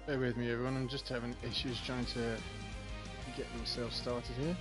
Bear with me everyone, I'm just having issues trying to get myself started here.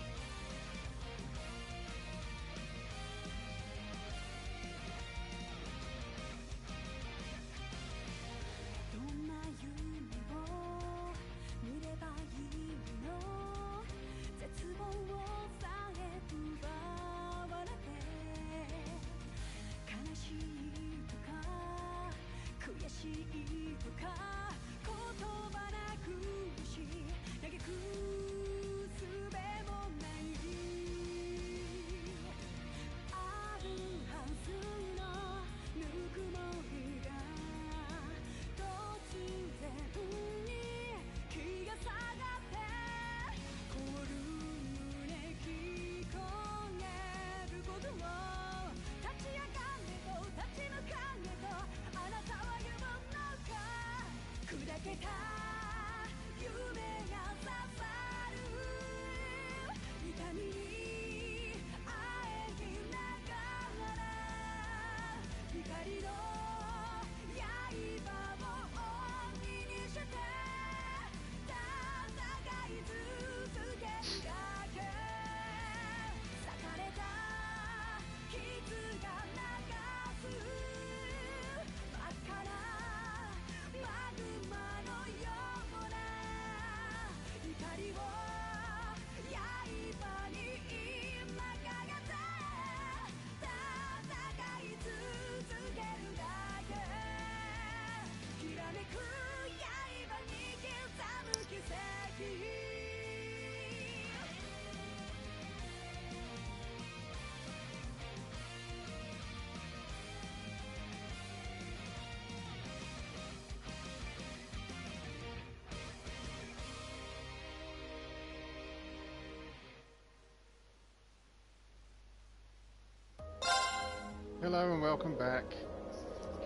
Hello and welcome back.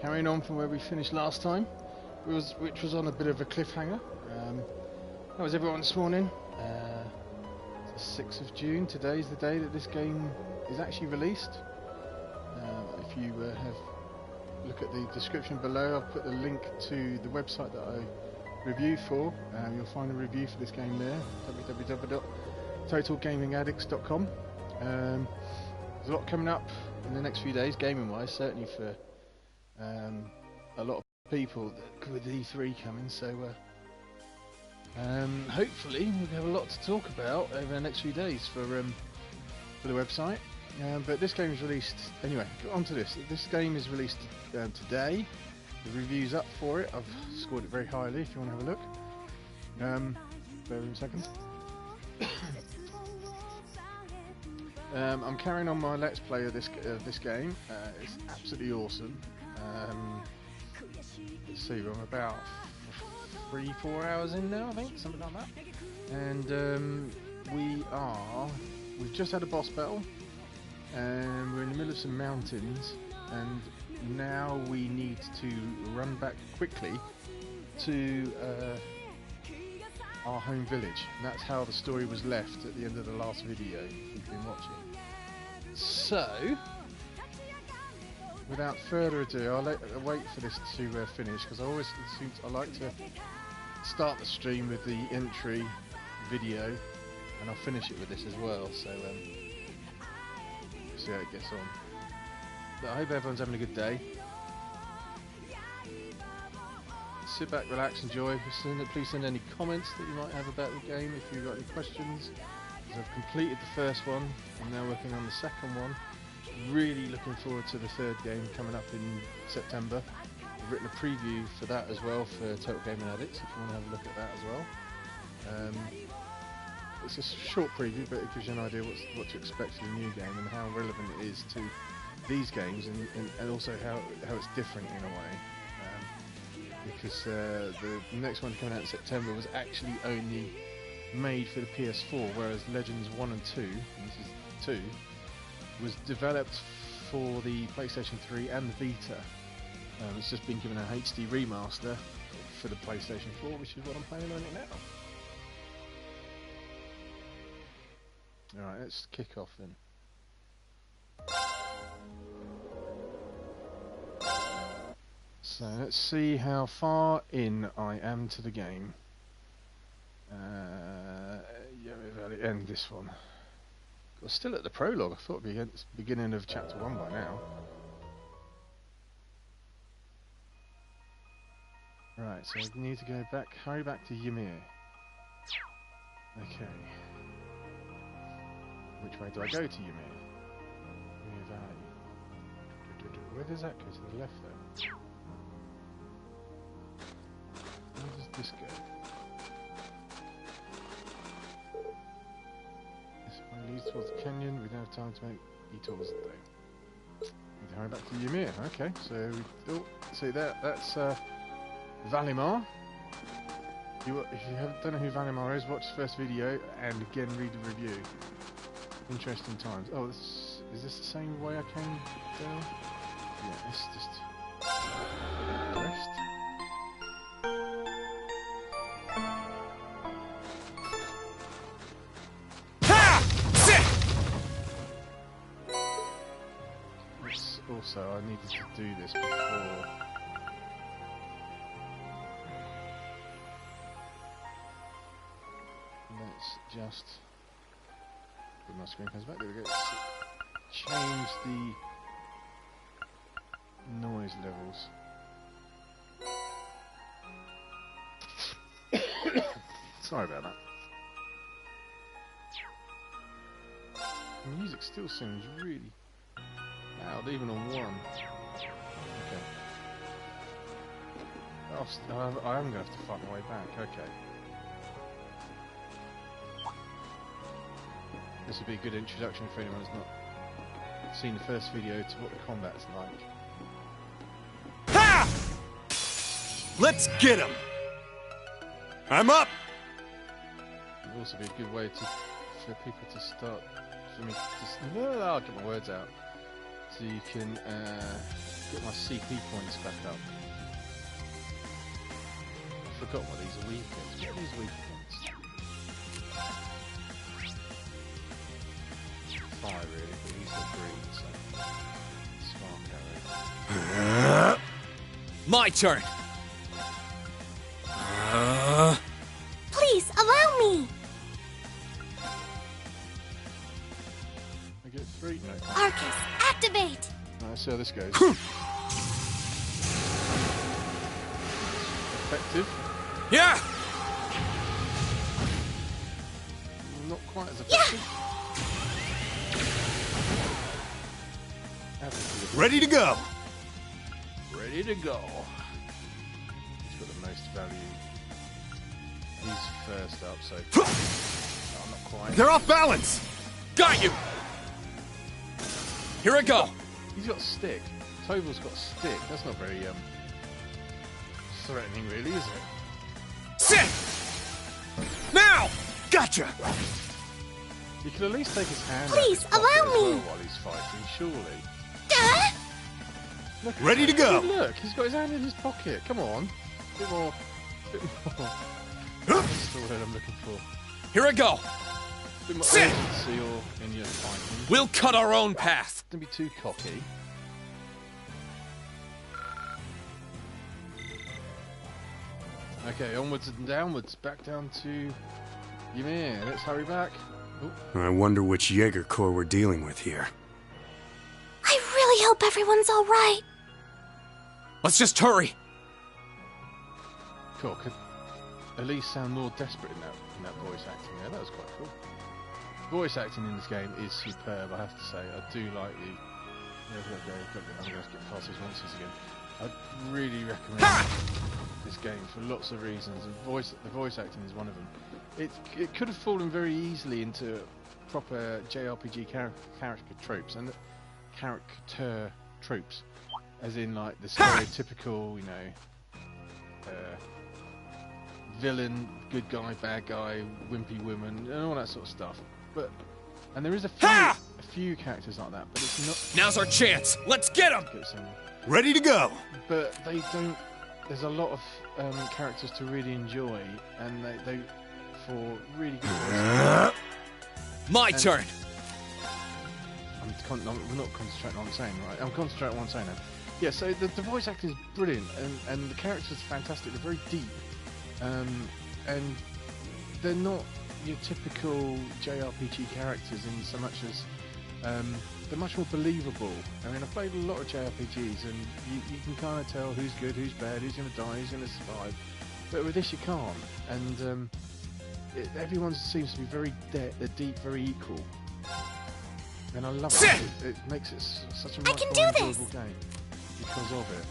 Carrying on from where we finished last time, which was on a bit of a cliffhanger. How was everyone this morning? It's the 6th of June. Today's the day that this game is actually released. I if you have look at the description below, I've put the link to the website that I review for. You'll find a review for this game there, www.totalgamingaddicts.com. There's a lot coming up in the next few days, gaming-wise, certainly for a lot of people with E3 coming. So hopefully we'll have a lot to talk about over the next few days for the website. But this game is released anyway. On to this. This game is released today. The review's up for it. I've scored it very highly. If you want to have a look, bear with me a second. I'm carrying on my Let's Play of this game. It's absolutely awesome. Let's see, I'm about 3-4 hours in now, I think, something like that. And we've just had a boss battle, and we're in the middle of some mountains, and now we need to run back quickly to our home village. And that's how the story was left at the end of the last video, if you've been watching. So, without further ado, I'll wait for this to finish, because I like to start the stream with the entry video, and I'll finish it with this as well. So see how it gets on. But I hope everyone's having a good day. Sit back, relax, enjoy. Please send any comments that you might have about the game if you've got any questions. I've completed the first one. I'm now working on the second one. Really looking forward to the third game coming up in September. I've written a preview for that as well for Total Gaming Addicts, if you want to have a look at that as well. It's a short preview, but it gives you an idea what to expect for the new game and how relevant it is to these games, and also how it's different in a way. Because the next one coming out in September was actually only made for the PS4, whereas Legends 1 and 2, and this is 2, was developed for the PlayStation 3 and the Vita. It's just been given a HD remaster for the PlayStation 4, which is what I'm playing on it now. Alright, let's kick off then. So let's see how far in I am to the game. Yeah, we've got to end this one. We're still at the prologue. I thought it'd be at the beginning of chapter 1 by now. Right, so we need to go back, hurry back to Ymir. Okay. Which way do I go to Ymir? Ymir Valley. Where does that go? To the left then? Where does this go? This way leads towards the canyon. We don't have time to make detours today. Need to hurry back to Ymir. Okay, so we see that's Valimar. If you don't know who Valimar is, watch the first video and again read the review. Interesting times. Oh, is this the same way I came down? Yeah, it's just rest. Also, I needed to do this before. Let's just, when my screen comes back, there we go. Change the noise levels. Sorry about that. The music still seems really loud, even on one. Okay. I am going to have to find my way back. Okay. This would be a good introduction for anyone who's not seen the first video to what the combat's like. Ha! Let's get him! I'm up! It would also be a good way for people to start. For me to, I'll get my words out. So you can get my CP points back up. I forgot what these are weak against. What are these weak against? Fire really, but he's got green, so spark arrow. My turn. Please, allow me! I get 3? No. Arcus, activate! Let's see how this goes. Effective. Yeah! Not quite as effective. Ready to go. Ready to go. He's got the most value. He's first up, so... Oh, not quite. They're off balance. Got you! Here I go! He's got stick. Toval's got stick. That's not very, threatening, really, is it? Sit! Now! Gotcha. You could at least take his hand Please, out of his pocket allow as me. well while he's fighting, surely. Look, Ready to go. Look, he's got his hand in his pocket. Come on. Bit more. That's the word I'm looking for. Here I go! Bit more Sit. urgency or in your fighting. We'll cut our own path. Don't be too cocky. Okay, onwards and downwards. Back down to Ymir. Let's hurry back. Ooh. I wonder which Jaeger Corps we're dealing with here. I really hope everyone's alright. Let's just hurry. Cool. Could Elise sound more desperate in that voice acting there. That was quite cool. Voice acting in this game is superb, I have to say. I do like the... I'm going to get past these monsters again. I really recommend this game for lots of reasons. And the voice acting is one of them. It could have fallen very easily into proper JRPG character tropes and character tropes, as in like the stereotypical, you know, villain, good guy, bad guy, wimpy woman, and all that sort of stuff. And there is a few characters like that, but it's not. Now's our chance. Let's get them. Ready to go. But they don't. There's a lot of characters to really enjoy, and they for really good voices. My turn. We're not concentrating on what I'm saying, right? I'm concentrating on what I'm saying now. Yeah, so the voice acting is brilliant, and the characters are fantastic. They're very deep, and they're not your typical JRPG characters in so much as they're much more believable. I mean, I've played a lot of JRPGs, and you can kind of tell who's good, who's bad, who's going to die, who's going to survive. But with this, you can't, and everyone seems to be very deep, very equal. And I love it. It makes it such a much more enjoyable game because of it.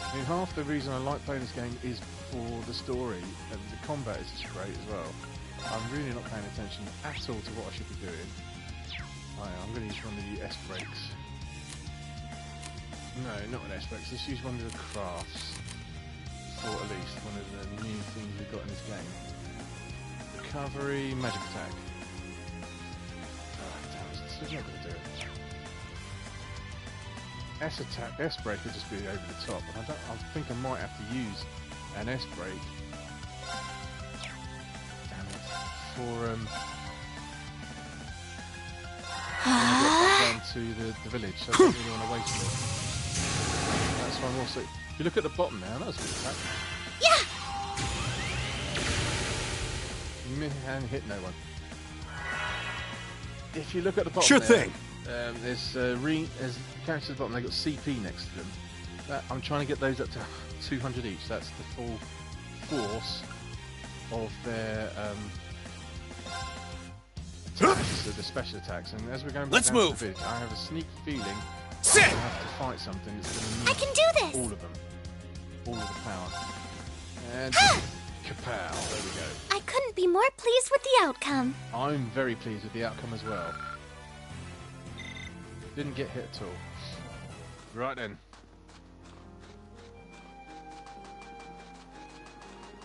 I mean, half the reason I like playing this game is for the story, and the combat is just great as well. I'm really not paying attention at all to what I should be doing. I'm going to use one of the S-brakes. No, not an S-brake. Let's use one of the crafts. For at least one of the new things we've got in this game. Recovery, magic attack. It's not going to do it. S-attack, S-brake would just be over the top. And I think I might have to use an S-brake. Damn it. For down to the village. So I don't really want to waste it. That's why I'm also. If you look at the bottom now, that was a good attack. Yeah. And hit no one. If you look at the bottom, Sure there, thing. There's characters at the bottom. They've got CP next to them. I'm trying to get those up to 200 each. That's the full force of their attacks, the special attacks. And as we're going back down to the village, I have a sneaky feeling I have to fight something that's going to I can do this. all of them, all of the power. And kapow! There we go. I couldn't be more pleased with the outcome. I'm very pleased with the outcome as well. Didn't get hit at all. Right then.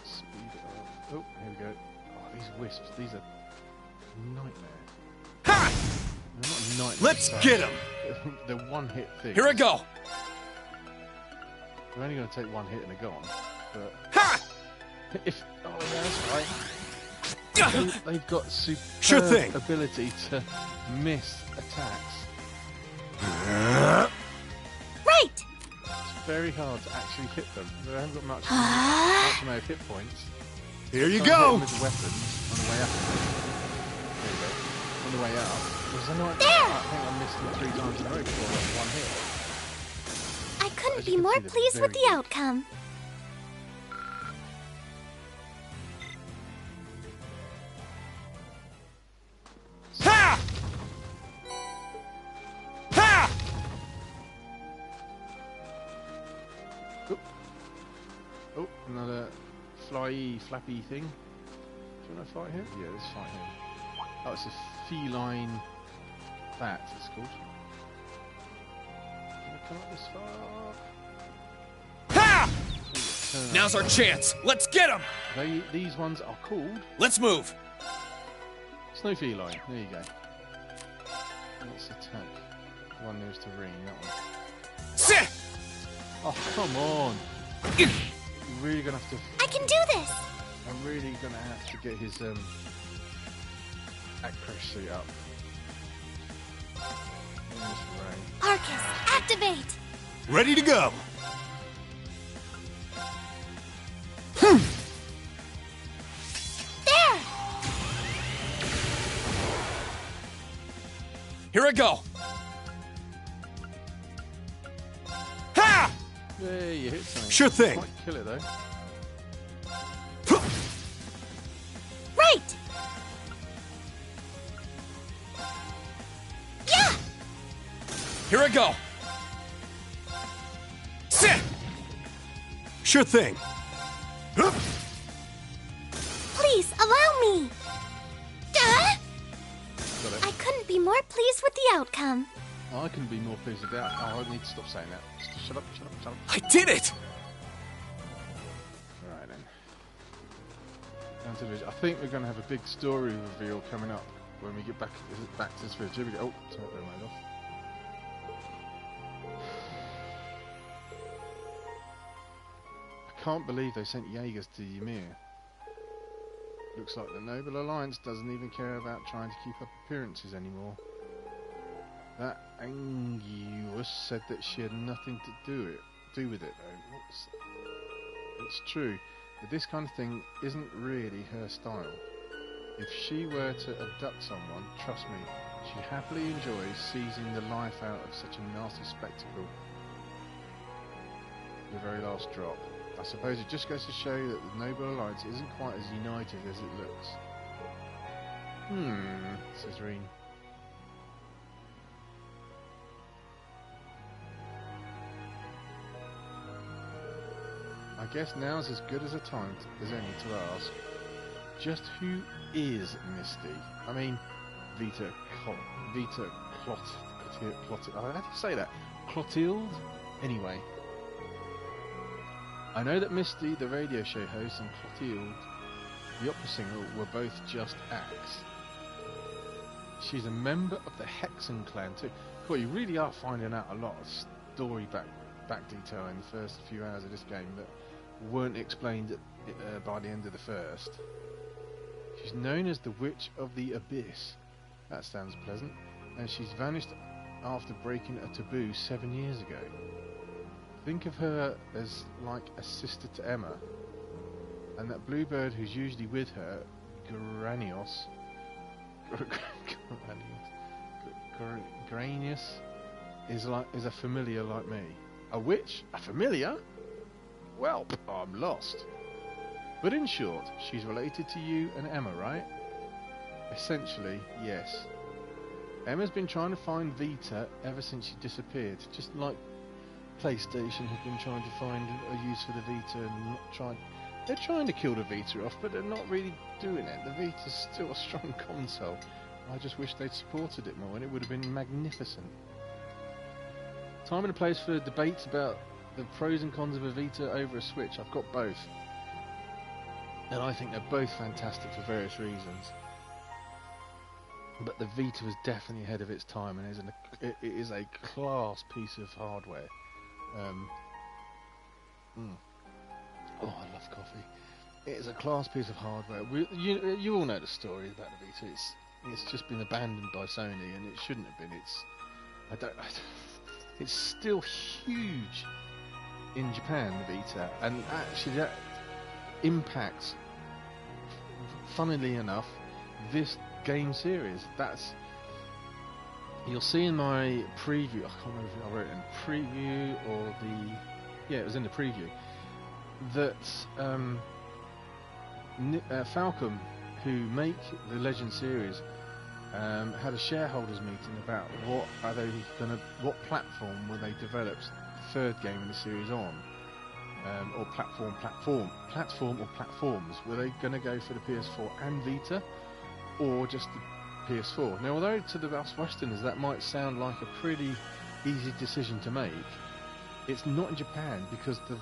Speed it up. Oh, here we go. Oh, these wisps, these are nightmare. Ha! They're not a nightmare. Let's get them. They're one-hit things. Here I go. We're only going to take one hit and they're gone. But Ha! if yeah, that's right. They've got superb ability to miss attacks. Right. very hard to actually hit them. They haven't got much amount of hit points. Here you Try and hit go! them with the weapons on the way up. There you go. On the way up. Because I think I missed them 3 times in a row before I got one hit. I couldn't As be you can more see, they're pleased with very the weak. outcome. Ha! Ha! Oh, another flappy thing. Do you want to fight him? Yeah, let's fight him. Oh, it's a feline bat, it's called. Can I come up this far? Ha! Turn Now's our chance. Let's get him. These ones are called Let's move. snow feline. There you go. Let's attack. The one nearest to Ring, that one. Sit. Oh, come on. You're really going to have to... I can do this! I'm really going to have to get his accuracy up. Where's Ray? Arcus, activate! Ready to go! There! Here I go. Ha! Yeah, you hit something. Sure thing. Might kill it though. Right! Yeah! Here I go. Sit. Sure thing. Please, allow me! Duh! Got it. I couldn't be more pleased with the outcome. I can be more pleased with that. Oh, I need to stop saying that. Shut up, shut up, shut up. I did it. Alright then. Down to the village. I think we're going to have a big story reveal coming up when we get back to this village. Here we go. Oh, sorry, I made off. I can't believe they sent Jaegers to Ymir. Looks like the Noble Alliance doesn't even care about trying to keep up appearances anymore. That Anguus said that she had nothing to do with it though. It's true, but this kind of thing isn't really her style. If she were to abduct someone, trust me, she happily enjoys seizing the life out of such a nasty spectacle. The very last drop. I suppose it just goes to show that the Noble Alliance isn't quite as united as it looks. Says Reen. I guess now's as good as a time as any to ask, just who is Misty? I mean, Vita Clot... How do you say that? Clotilde? Anyway. I know that Misty, the radio show host, and Clotilde, the opera singer, were both just acts. She's a member of the Hexen clan too. Cool, you really are finding out a lot of story back detail in the first few hours of this game that weren't explained by the end of the first. She's known as the Witch of the Abyss. That sounds pleasant. And she's vanished after breaking a taboo 7 years ago. Think of her as like a sister to Emma. And that bluebird who's usually with her, Granius, is a familiar like me. A witch? A familiar? Well, I'm lost. But in short, she's related to you and Emma, right? Essentially, yes. Emma's been trying to find Vita ever since she disappeared, just like PlayStation have been trying to find a use for the Vita and they're trying to kill the Vita off, but they're not really doing it. The Vita's still a strong console. I just wish they'd supported it more and it would have been magnificent. Time and a place for debates about the pros and cons of a Vita over a Switch. I've got both. And I think they're both fantastic for various reasons. But the Vita was definitely ahead of its time and it is a class piece of hardware. Oh, I love coffee. It is a class piece of hardware. You all know the story about the Vita. It's just been abandoned by Sony and it shouldn't have been. It's still huge. in Japan, the Vita, and actually that impacts, funnily enough, this game series. You'll see in my preview. I can't remember if I wrote it in preview or it was in the preview that Falcom, who make the Legend series, had a shareholders meeting about what platform will they develop the third game in the series on, or platforms. Were they going to go for the PS4 and Vita, or just the PS4? Now, although to the us Westerners that might sound like a pretty easy decision to make, it's not in Japan, because the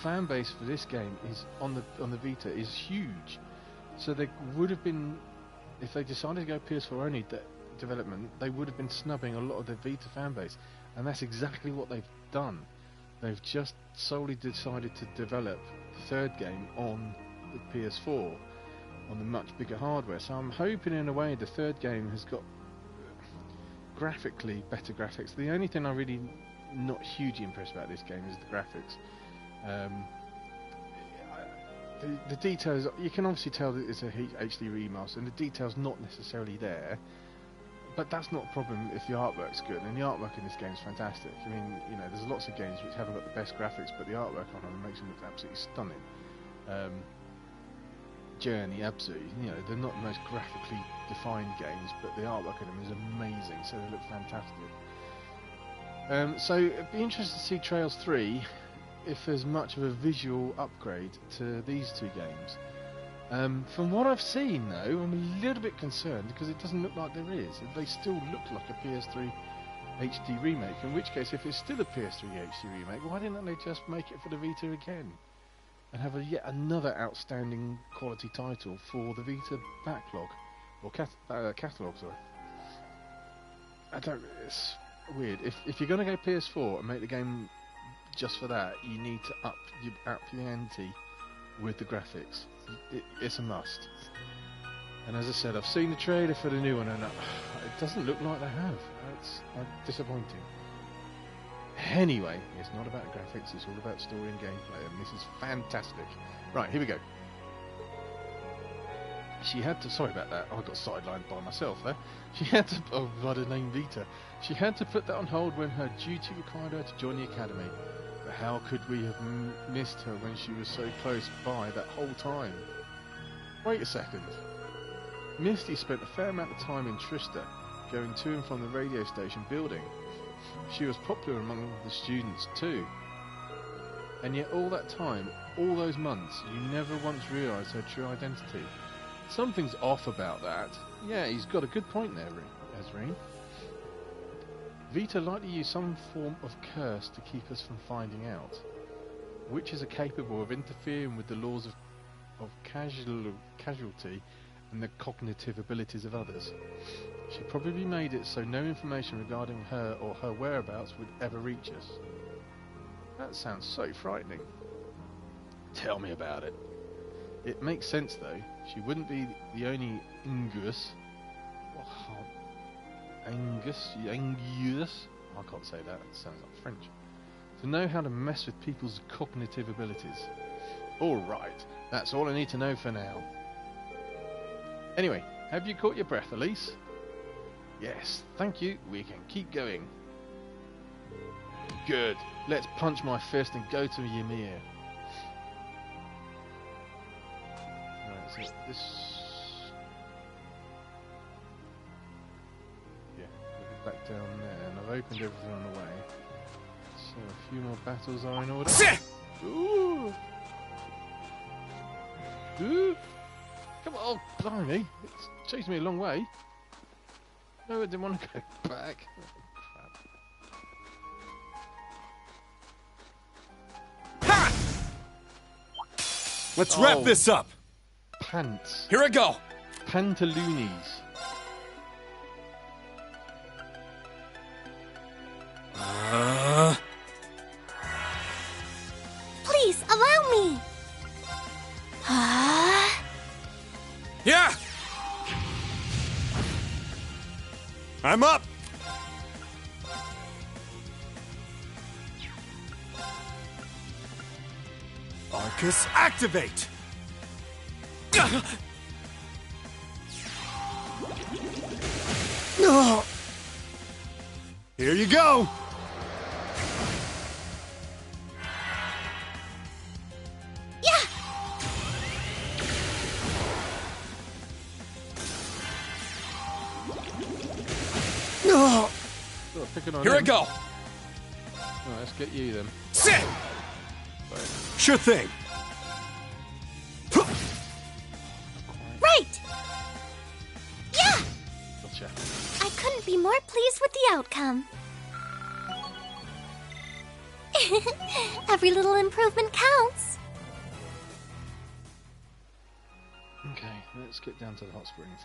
fan base for this game is on the Vita is huge. So they would have been, if they decided to go PS4 only development, they would have been snubbing a lot of their Vita fan base, and that's exactly what they've done. They've just solely decided to develop the third game on the PS4, on the much bigger hardware. So I'm hoping in a way the third game has got graphically better graphics. The only thing I'm really not hugely impressed about this game is the graphics. The details, you can obviously tell that it's a HD remaster, and the detail's not necessarily there, but that's not a problem if the artwork's good, and the artwork in this game is fantastic. I mean, there's lots of games which haven't got the best graphics, but the artwork on them makes them look absolutely stunning. Journey, absolutely, they're not the most graphically defined games, but the artwork in them is amazing, so they look fantastic. So it'd be interesting to see Trails 3 if there's much of a visual upgrade to these two games. From what I've seen, though, I'm a little bit concerned because it doesn't look like there is. They still look like a PS3 HD remake, in which case, if it's still a PS3 HD remake, why didn't they just make it for the Vita again and have yet another outstanding quality title for the Vita backlog, or catalogue, sorry. It's weird. If you're going to go PS4 and make the game just for that, you need to up the ante with the graphics. It's a must. And as I said, I've seen the trailer for the new one, and it doesn't look like they have. That's disappointing. Anyway, it's not about graphics, it's all about story and gameplay, and this is fantastic. Right, here we go. She had to, sorry about that, I got sidelined by myself there. She had to, oh, what a name, Vita. She had to put that on hold when her duty required her to join the academy. But how could we have missed her when she was so close by that whole time? Wait a second. Misty spent a fair amount of time in Trista, going to and from the radio station building. She was popular among the students too. And yet all that time, all those months, you never once realised her true identity. Something's off about that. Yeah, he's got a good point there, Ezreen. Vita likely used some form of curse to keep us from finding out. Witches are capable of interfering with the laws of casualty and the cognitive abilities of others. She probably made it so no information regarding her or her whereabouts would ever reach us. That sounds so frightening. Tell me about it. It makes sense though. She wouldn't be the only Angus. Angus? I can't say that. It sounds like French. To know how to mess with people's cognitive abilities. Alright, that's all I need to know for now. Anyway, have you caught your breath, Elise? Yes, thank you. We can keep going. Good. Let's punch my fist and go to Ymir. Right, so this... Yeah, we'll get back down there, and I've opened everything on the way. So a few more battles are in order. Ooh! Ooh! Come on, blimey! It's chased me a long way. No, I didn't want to go back. Ha! Let's wrap this up. Pants. Here I go. Pantaloonies. Please, allow me! Yeah! I'm up. Focus, activate! No! Here you go! Yeah! No! Sort of picking on Here I him. go. Right, let's get you then. Sit! Sure thing. Right! Yeah! Gotcha. I couldn't be more pleased with the outcome. Every little improvement counts. Okay, let's get down to the hot springs.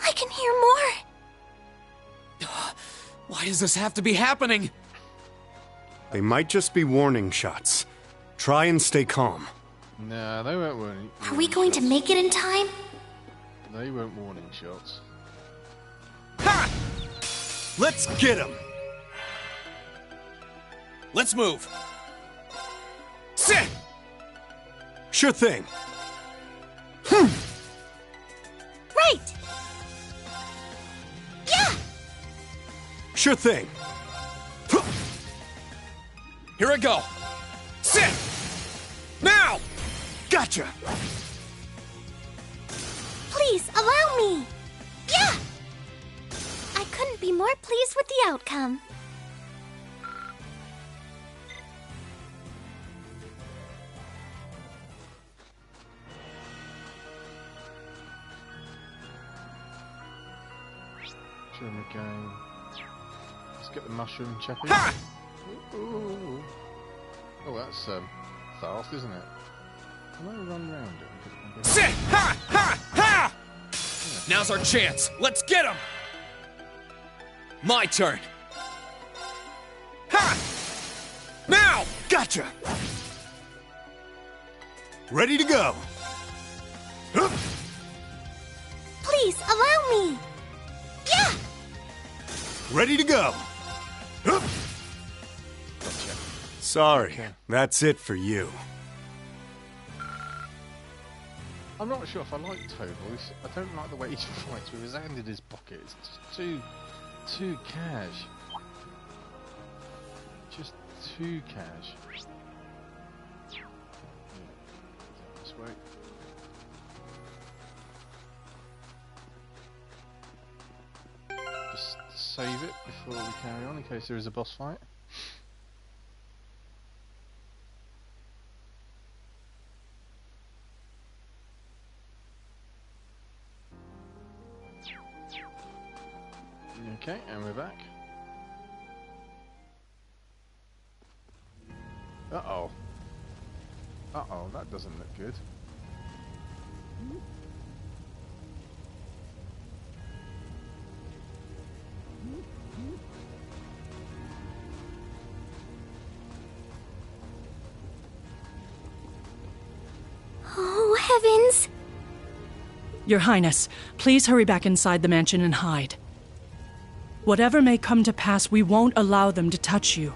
I can hear more. Why does this have to be happening? They might just be warning shots. Try and stay calm. Nah, they weren't warning. Are we going to make it in time? They weren't warning shots. Ha! Let's get him! Let's move. Sit! Sure thing. Right! Yeah! Sure thing. Here I go. Sit! Now! Gotcha! Please, allow me! Yeah! I couldn't be more pleased with the outcome. During the game. Let's get the mushroom chappy. Ha! Ooh. Oh, that's fast, isn't it? Can I run around it? Sit! Ha! Ha! Ha! Now's our chance. Let's get him! My turn. Ha! Now! Gotcha! Ready to go! Please, allow me! Yeah! Ready to go! Gotcha. Sorry, Okay. that's it for you. I'm not sure if I like Toad Voice. I don't like the way he fights with his hand in his pocket. It's just too cash. Just too cash. Yeah. This way. Just save it before we carry on in case there is a boss fight. Okay, and we're back. Uh-oh. Uh-oh, that doesn't look good. Oh, heavens! Your Highness, please hurry back inside the mansion and hide. Whatever may come to pass, we won't allow them to touch you.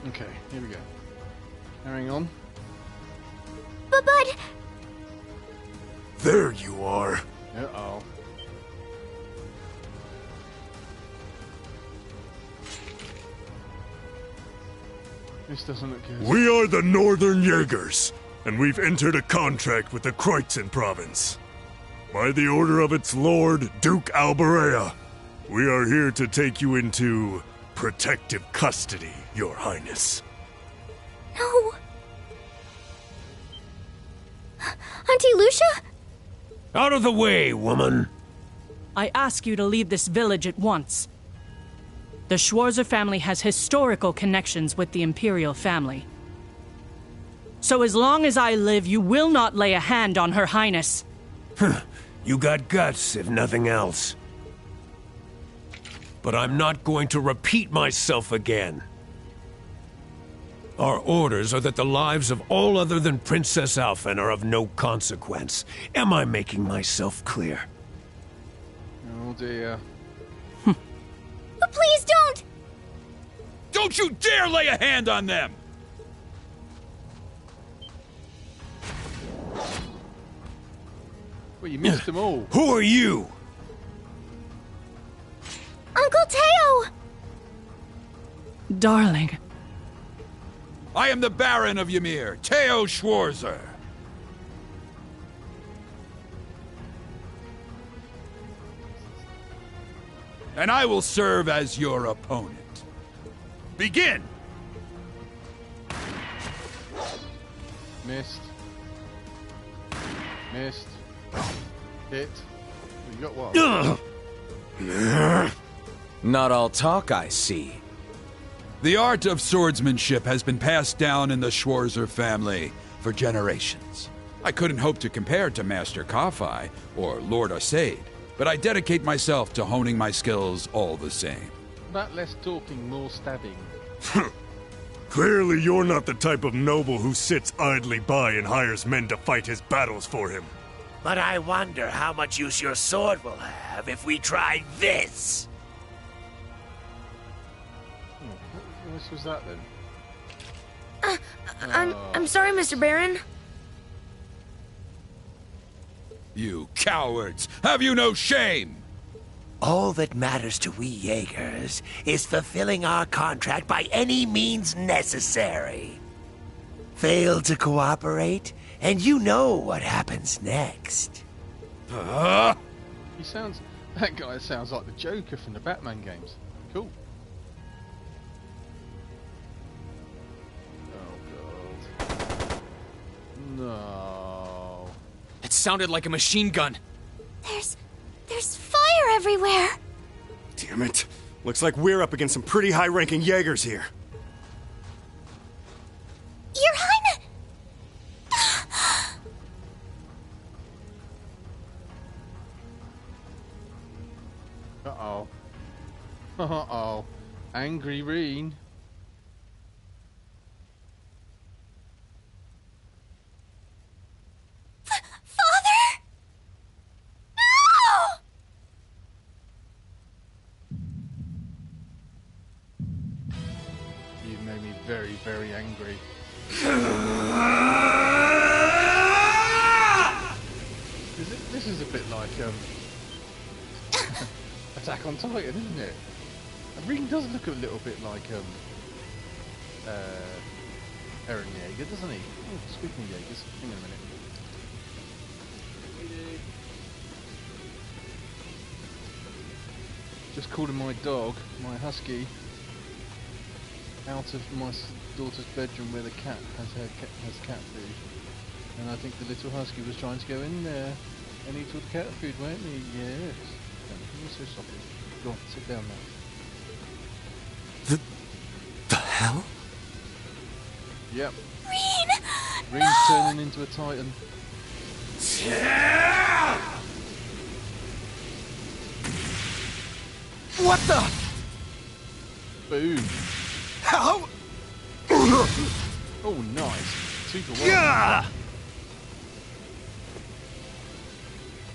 Okay, here we go. Carrying on. But... There you are. Uh-oh. This doesn't look good. We are the Northern Jaegers, and we've entered a contract with the Kreutzen province. By the order of its lord, Duke Alberea, we are here to take you into protective custody, Your Highness. No. Auntie Lucia? Out of the way, woman! I ask you to leave this village at once. The Schwarzer family has historical connections with the Imperial family. So as long as I live, you will not lay a hand on Her Highness. You got guts, if nothing else. But I'm not going to repeat myself again. Our orders are that the lives of all other than Princess Alphen are of no consequence. Am I making myself clear? Oh dear. But please don't! Don't you dare lay a hand on them! Well, you missed them all. Who are you? Uncle Teo! Darling, I am the Baron of Ymir, Teo Schwarzer. And I will serve as your opponent. Begin! Missed. Missed. Hit. You got what? Not all talk, I see. The art of swordsmanship has been passed down in the Schwarzer family for generations. I couldn't hope to compare to Master Kafai or Lord Arsaid, but I dedicate myself to honing my skills all the same. About less talking, more stabbing. Clearly you're not the type of noble who sits idly by and hires men to fight his battles for him. But I wonder how much use your sword will have if we try this. What voice was that then? I'm sorry, Mr. Baron. You cowards! Have you no shame? All that matters to we Jaegers is fulfilling our contract by any means necessary. Fail to cooperate, and you know what happens next. That guy sounds like the Joker from the Batman games. Cool. Oh god. No. It sounded like a machine gun. There's fire everywhere! Damn it. Looks like we're up against some pretty high-ranking Jaegers here. Your Highness! Uh-oh. Uh-oh. Angry Reen. Father? No! You've made me very, very angry. This is a bit like Attack on Titan, isn't it? Reen does look a little bit like Eren Yeager, doesn't he? Oh, speaking of Jaegers, hang on a minute. Just calling my dog, my husky, out of my daughter's bedroom where the cat has cat food, and I think the little husky was trying to go in there and eat all the cat food, weren't he? Yes. You're so soft. Go on, sit down now. The hell? Yep. Reen! Reen's turning into a titan. What the? Boom. How? Oh, nice. 2 for 1. Yeah!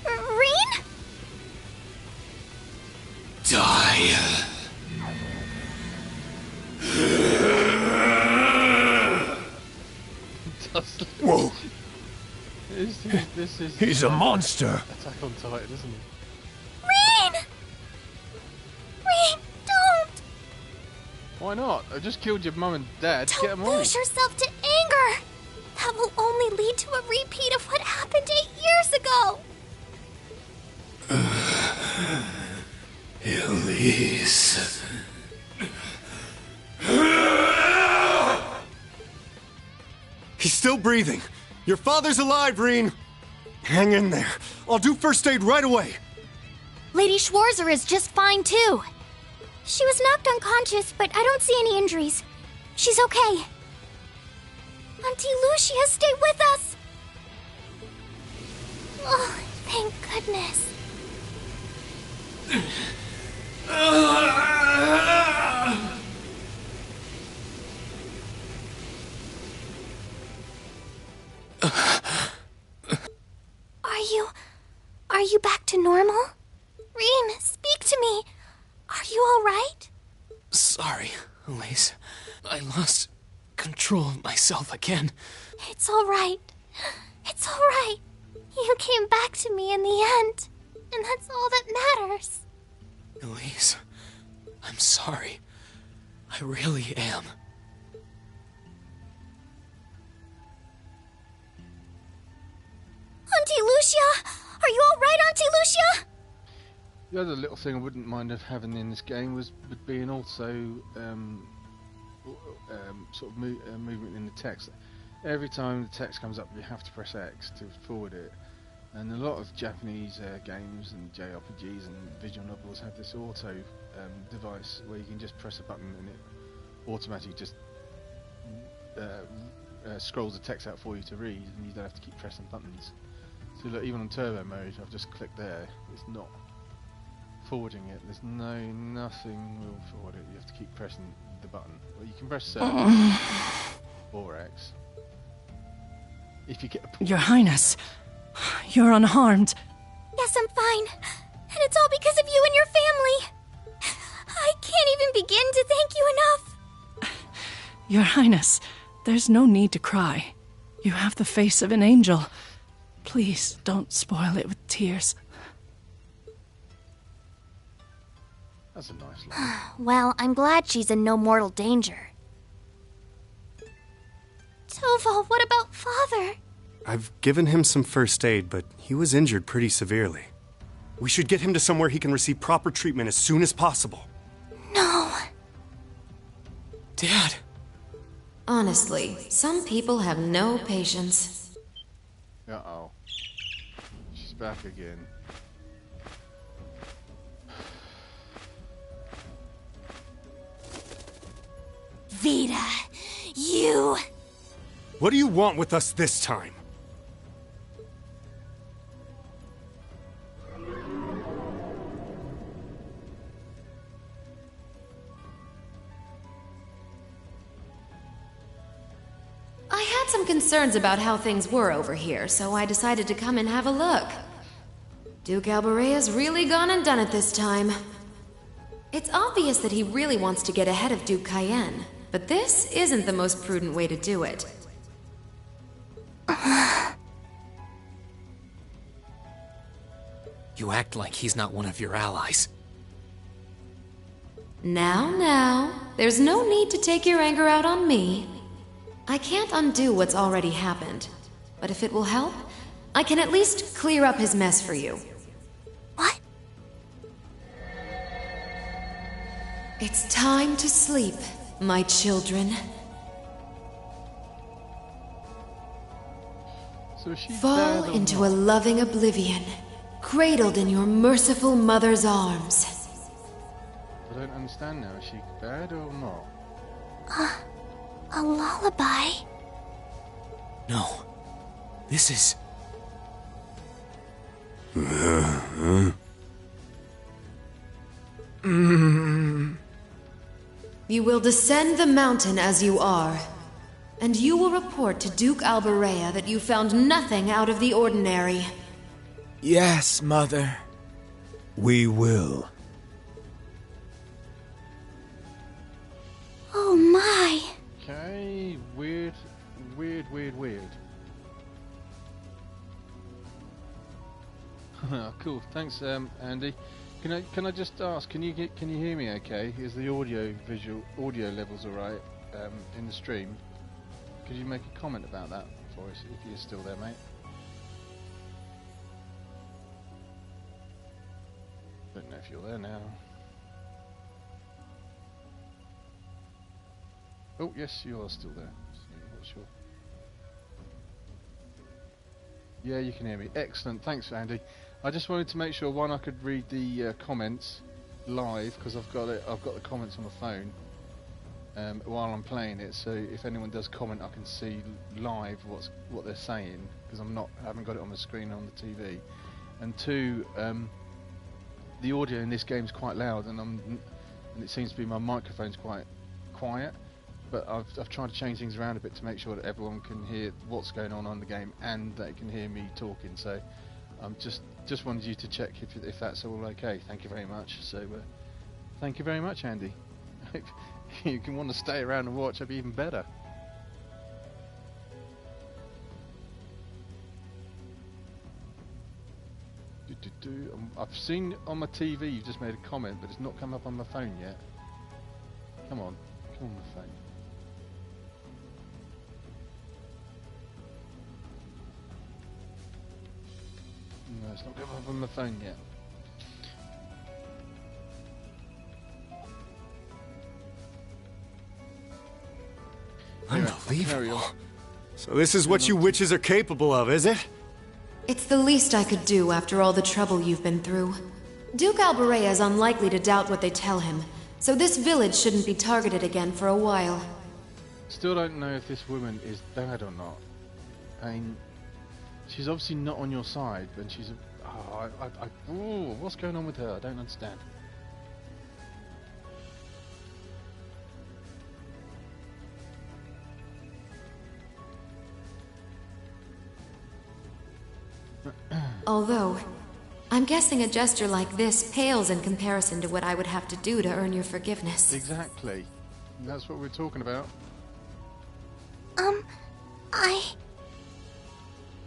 Reen? Die. Does look- Whoa. There's This is He's a monster. Attack on Titan, isn't it? Rain! Rain, don't! Why not? I just killed your mum and dad. Get Don't them on. lose yourself to anger! That will only lead to a repeat of what happened 8 years ago! Elise. He's still breathing. Your father's alive, Reen. Hang in there. I'll do first aid right away. Lady Schwarzer is just fine, too. She was knocked unconscious, but I don't see any injuries. She's okay. Auntie Lucia, stay with us! Oh, thank goodness. Are you back to normal? Reem, speak to me. Are you alright? Sorry, Elise. I lost control of myself again. It's alright. It's alright. You came back to me in the end, and that's all that matters. Elise, I'm sorry. I really am. Auntie Lucia! Are you alright, Auntie Lucia? The other little thing I wouldn't mind of having in this game would be an also sort of movement in the text. Every time the text comes up, you have to press X to forward it. And a lot of Japanese games and JRPGs and visual novels have this auto device where you can just press a button and it automatically just scrolls the text out for you to read, and you don't have to keep pressing buttons. So look, even on turbo mode, I've just clicked there. It's not forwarding it. There's nothing will forward it. You have to keep pressing the button. Well, you can press circle or X if you get a point. Your Highness, you're unharmed. Yes, I'm fine. And it's all because of you and your family. I can't even begin to thank you enough. Your Highness, there's no need to cry. You have the face of an angel. Please don't spoil it with tears. That's a nice line. Well, I'm glad she's in no mortal danger. Toval, what about Father? I've given him some first aid, but he was injured pretty severely. We should get him to somewhere he can receive proper treatment as soon as possible. No. Dad! Honestly, some people have no patience. Uh-oh. She's back again. Vita, you... What do you want with us this time? I had some concerns about how things were over here, so I decided to come and have a look. Duke Alberea's really gone and done it this time. It's obvious that he really wants to get ahead of Duke Cayenne, but this isn't the most prudent way to do it. You act like he's not one of your allies. Now, there's no need to take your anger out on me. I can't undo what's already happened, but if it will help, I can at least clear up his mess for you. What? It's time to sleep, my children. So is she Fall bad or into not? a loving oblivion, cradled in your merciful mother's arms. I don't understand now. Is she bad or not? A lullaby? No. This is... You will descend the mountain as you are, and you will report to Duke Alberea that you found nothing out of the ordinary. Yes, Mother. We will. Oh my. Okay, weird. cool. Thanks, Andy. Can I just ask? Can you hear me? Okay. Is the audio levels all right in the stream? Could you make a comment about that for us if you're still there, mate? Don't know if you're there now. Oh yes, you are still there. So I'm not sure. Yeah, you can hear me. Excellent. Thanks, Andy. I just wanted to make sure I could read the comments live because I've got the comments on the phone while I'm playing it. So if anyone does comment, I can see live what they're saying because I haven't got it on the screen on the TV. And two, the audio in this game is quite loud, and it seems to be my microphone's quite quiet. But I've tried to change things around a bit to make sure that everyone can hear what's going on the game and they can hear me talking. So just wanted you to check if that's all okay. Thank you very much. So thank you very much, Andy. If you can want to stay around and watch, that'd be even better. I've seen on my TV you've just made a comment, but it's not come up on my phone yet. Come on my phone. No, it's not come up on my phone yet. Unbelievable. So this is what you witches are capable of, is it? It's the least I could do after all the trouble you've been through. Duke Alberea is unlikely to doubt what they tell him, so this village shouldn't be targeted again for a while. Still don't know if this woman is bad or not. I mean, she's obviously not on your side, but she's what's going on with her? I don't understand. Although, I'm guessing a gesture like this pales in comparison to what I would have to do to earn your forgiveness. Exactly. That's what we're talking about.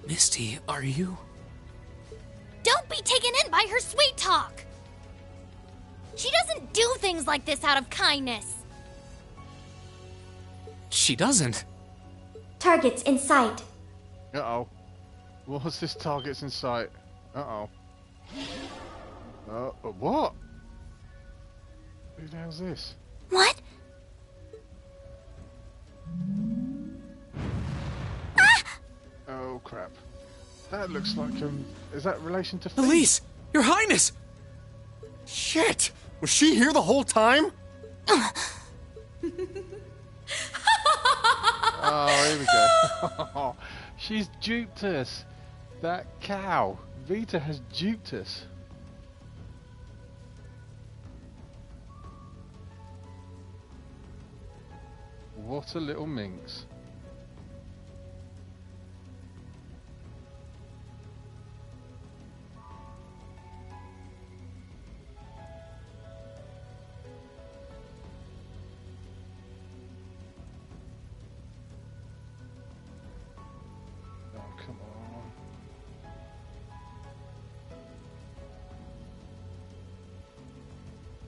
Misty, are you? Don't be taken in by her sweet talk! She doesn't do things like this out of kindness. She doesn't. Targets in sight. Uh-oh. What's this targets in sight? Uh-oh. What? Who the hell's this? What? Oh, crap. That looks like, is that relation to... Elise! Your Highness! Shit! Was she here the whole time? Oh, here we go. She's duped us. That cow. Vita has duped us. What a little minx.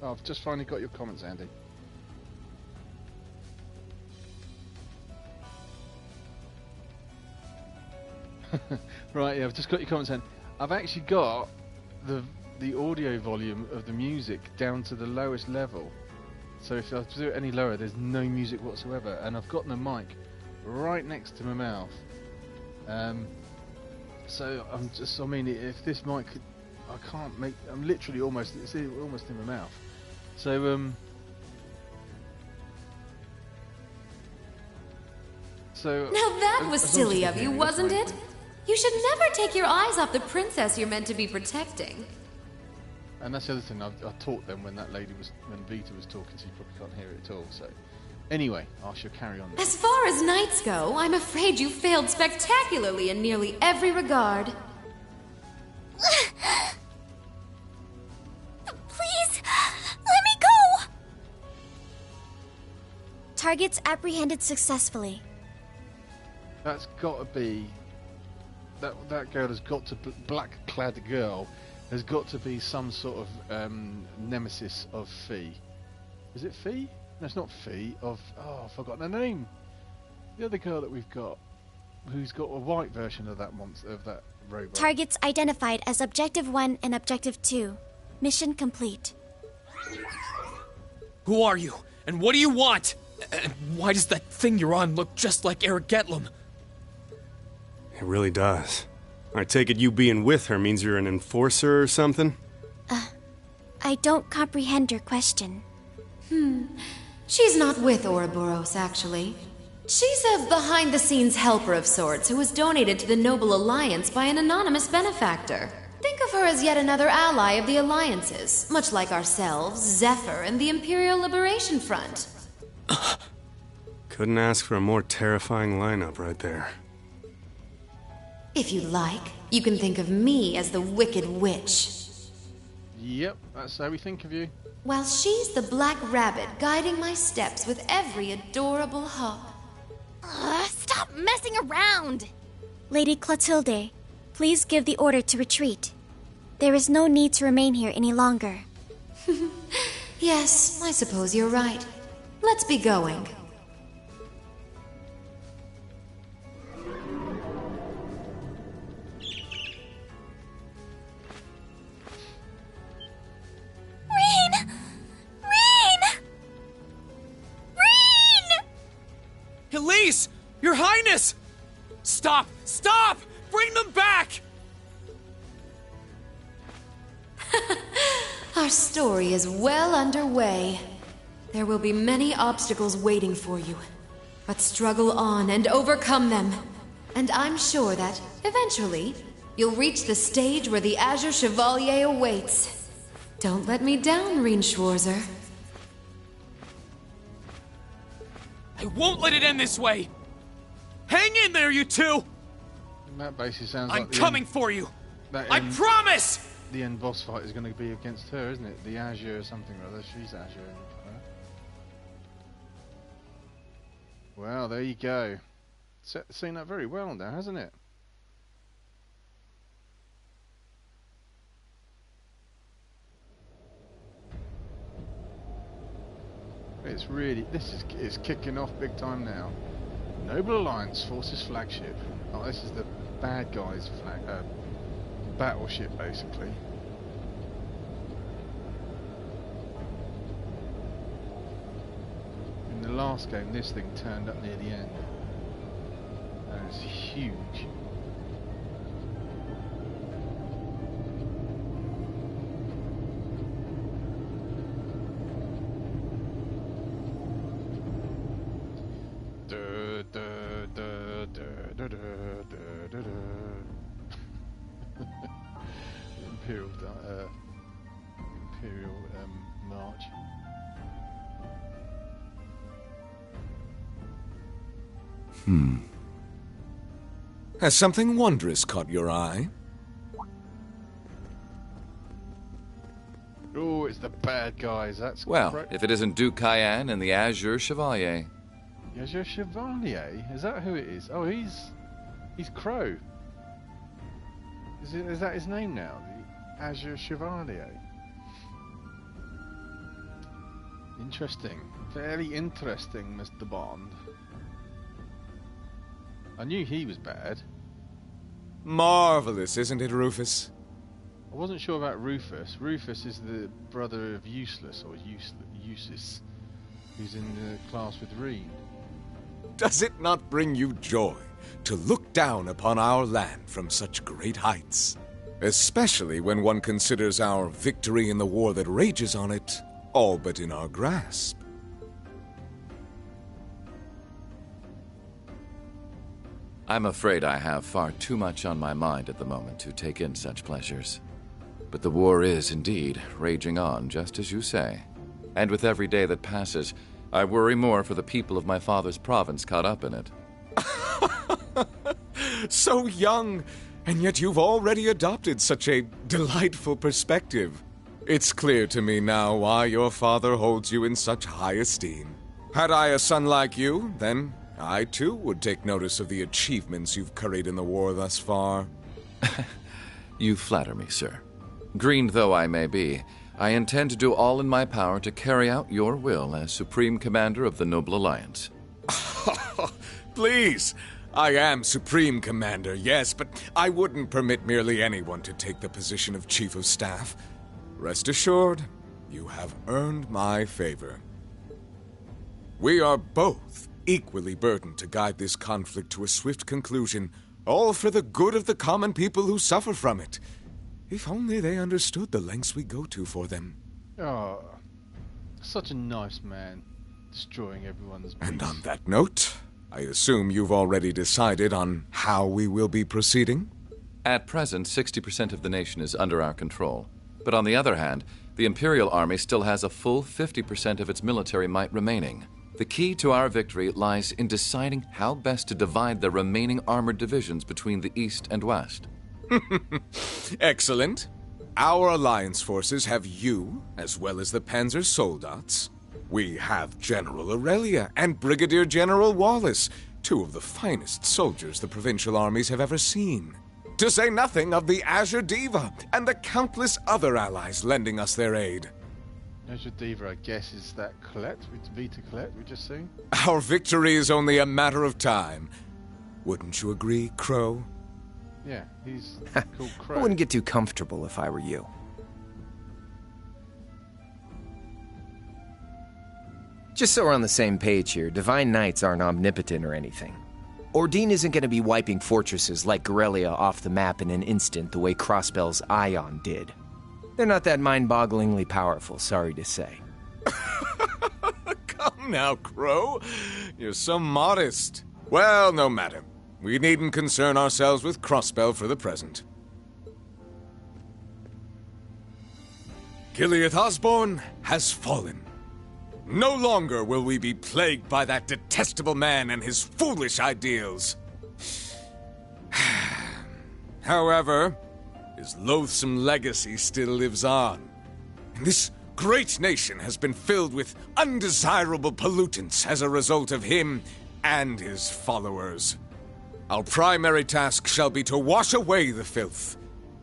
Oh, I've just finally got your comments, Andy. Right, yeah, I've just got your comments, Andy. I've actually got the audio volume of the music down to the lowest level. So if I do it any lower, there's no music whatsoever. And I've got the mic right next to my mouth. So I mean, if this mic, I can't make, I'm literally almost in my mouth. So, Now that was silly of you, wasn't it? You should never take your eyes off the princess you're meant to be protecting. And that's the other thing, I taught them when Vita was talking, so you probably can't hear it at all. So, anyway, I shall carry on. As far as knights go, I'm afraid you failed spectacularly in nearly every regard. Please, let me go! Targets apprehended successfully. That's got to be... That girl has got to... Black-clad girl There's got to be some sort of nemesis of Fee. Is it Fee? No, it's not Fee. Of I've forgotten her name. The other girl that we've got, who's got a white version of that monster, of that robot. Targets identified as Objective 1 and Objective 2. Mission complete. Who are you? And what do you want? And why does that thing you're on look just like Eric Getlum? It really does. I take it you being with her means you're an enforcer or something? I don't comprehend your question. She's not with Ouroboros, actually. She's a behind-the-scenes helper of sorts who was donated to the Noble Alliance by an anonymous benefactor. Think of her as yet another ally of the Alliances, much like ourselves, Zephyr, and the Imperial Liberation Front. Couldn't ask for a more terrifying lineup right there. If you like, you can think of me as the Wicked Witch. Yep, that's how we think of you. While she's the Black Rabbit guiding my steps with every adorable hop. Stop messing around! Lady Clotilde, please give the order to retreat. There is no need to remain here any longer. Yes, I suppose you're right. Let's be going. Elise! Your Highness! Stop! Stop! Bring them back! Our story is well underway. There will be many obstacles waiting for you. But struggle on and overcome them. And I'm sure that, eventually, you'll reach the stage where the Azure Chevalier awaits. Don't let me down, Reen Schwarzer. I won't let it end this way! Hang in there, you two! That basically sounds I'm like coming for you! that I end- promise! The end boss fight is going to be against her, isn't it? The Azure something or other. She's Azure. Well, there you go. Set the scene up very well now, hasn't it? It's really, it's kicking off big time now. Noble Alliance Forces flagship. Oh, this is the bad guys' battleship, basically. In the last game, this thing turned up near the end. And it's huge. Imperial March. Has something wondrous caught your eye? Oh, it's the bad guys. That's Well, correct. if it isn't Duke Cayenne and the Azure Chevalier. Azure Chevalier? Is that who it is? Oh, he's Crow. Is that his name now? The Azure Chevalier. Interesting. Very interesting, Mr. Bond. I knew he was bad. Marvelous, isn't it, Rufus? I wasn't sure about Rufus. Rufus is the brother of Useless, or Useless, who's in the class with Reen. Does it not bring you joy to look down upon our land from such great heights? Especially when one considers our victory in the war that rages on it all but in our grasp. I'm afraid I have far too much on my mind at the moment to take in such pleasures. But the war is indeed raging on, just as you say. And with every day that passes, I worry more for the people of my father's province caught up in it. So young, and yet you've already adopted such a delightful perspective. It's clear to me now why your father holds you in such high esteem. Had I a son like you, then I too would take notice of the achievements you've curried in the war thus far. You flatter me, sir. Green though I may be, I intend to do all in my power to carry out your will as Supreme Commander of the Noble Alliance. Please! I am Supreme Commander, yes, but I wouldn't permit merely anyone to take the position of Chief of Staff. Rest assured, you have earned my favor. We are both equally burdened to guide this conflict to a swift conclusion, all for the good of the common people who suffer from it. If only they understood the lengths we go to for them. Oh, such a nice man, destroying everyone's peace. And on that note, I assume you've already decided on how we will be proceeding? At present, 60% of the nation is under our control. But on the other hand, the Imperial Army still has a full 50% of its military might remaining. The key to our victory lies in deciding how best to divide the remaining armored divisions between the East and West. Excellent. Our alliance forces have you, as well as the Panzer Soldats. We have General Aurelia and Brigadier General Wallace, two of the finest soldiers the provincial armies have ever seen. To say nothing of the Azure Diva and the countless other allies lending us their aid. Azure Diva, I guess, is that Colette, Vita Colette we just seen? Our victory is only a matter of time. Wouldn't you agree, Crow? Yeah, he's called Crow. I wouldn't get too comfortable if I were you. Just so we're on the same page here, Divine Knights aren't omnipotent or anything. Ordine isn't going to be wiping fortresses like Gorelia off the map in an instant the way Crossbell's Ion did. They're not that mind-bogglingly powerful, sorry to say. Come now, Crow. You're so modest. Well, no matter. We needn't concern ourselves with Crossbell for the present. Gilead Osborne has fallen. No longer will we be plagued by that detestable man and his foolish ideals. However, his loathsome legacy still lives on. And this great nation has been filled with undesirable pollutants as a result of him and his followers. Our primary task shall be to wash away the filth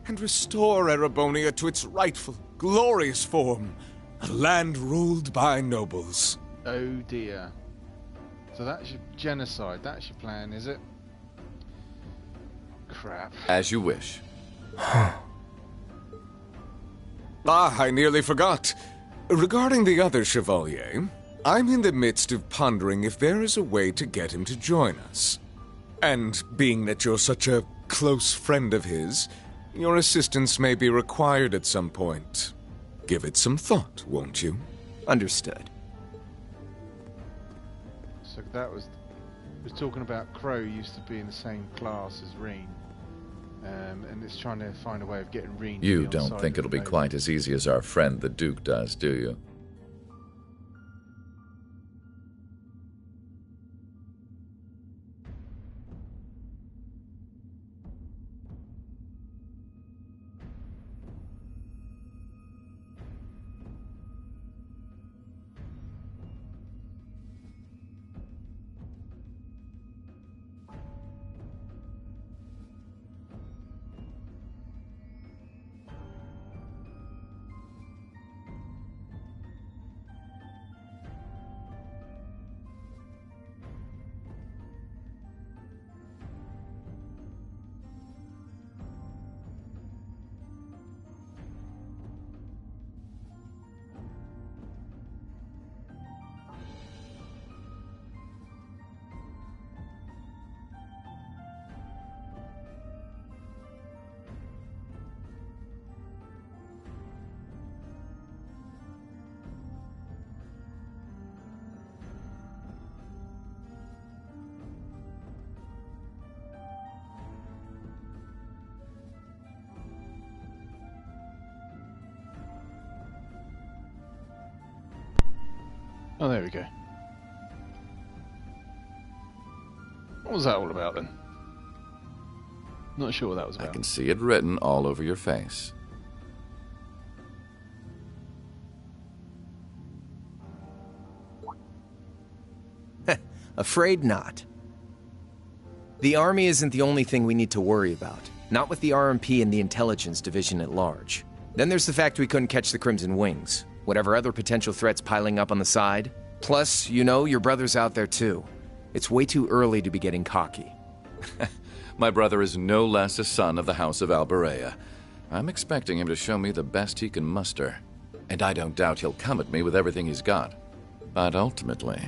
and restore Erebonia to its rightful, glorious form. A land ruled by nobles. Oh dear. So that's your genocide, that's your plan, is it? Crap. As you wish. I nearly forgot. Regarding the other Chevalier, I'm in the midst of pondering if there is a way to get him to join us. And being that you're such a close friend of his, your assistance may be required at some point. Give it some thought, won't you? Understood. So that was talking about Crow used to be in the same class as Reen. And it's trying to find a way of getting Reen. You don't think it'll be quite as easy as our friend the Duke does, do you? Oh, there we go. What was that all about then? Not sure what that was about. I can see it written all over your face. Afraid not. The army isn't the only thing we need to worry about. Not with the RMP and the intelligence division at large. Then there's the fact we couldn't catch the Crimson Wings. Whatever other potential threats piling up on the side. Plus, you know, your brother's out there too. It's way too early to be getting cocky. My brother is no less a son of the House of Alberea. I'm expecting him to show me the best he can muster. And I don't doubt he'll come at me with everything he's got. But ultimately...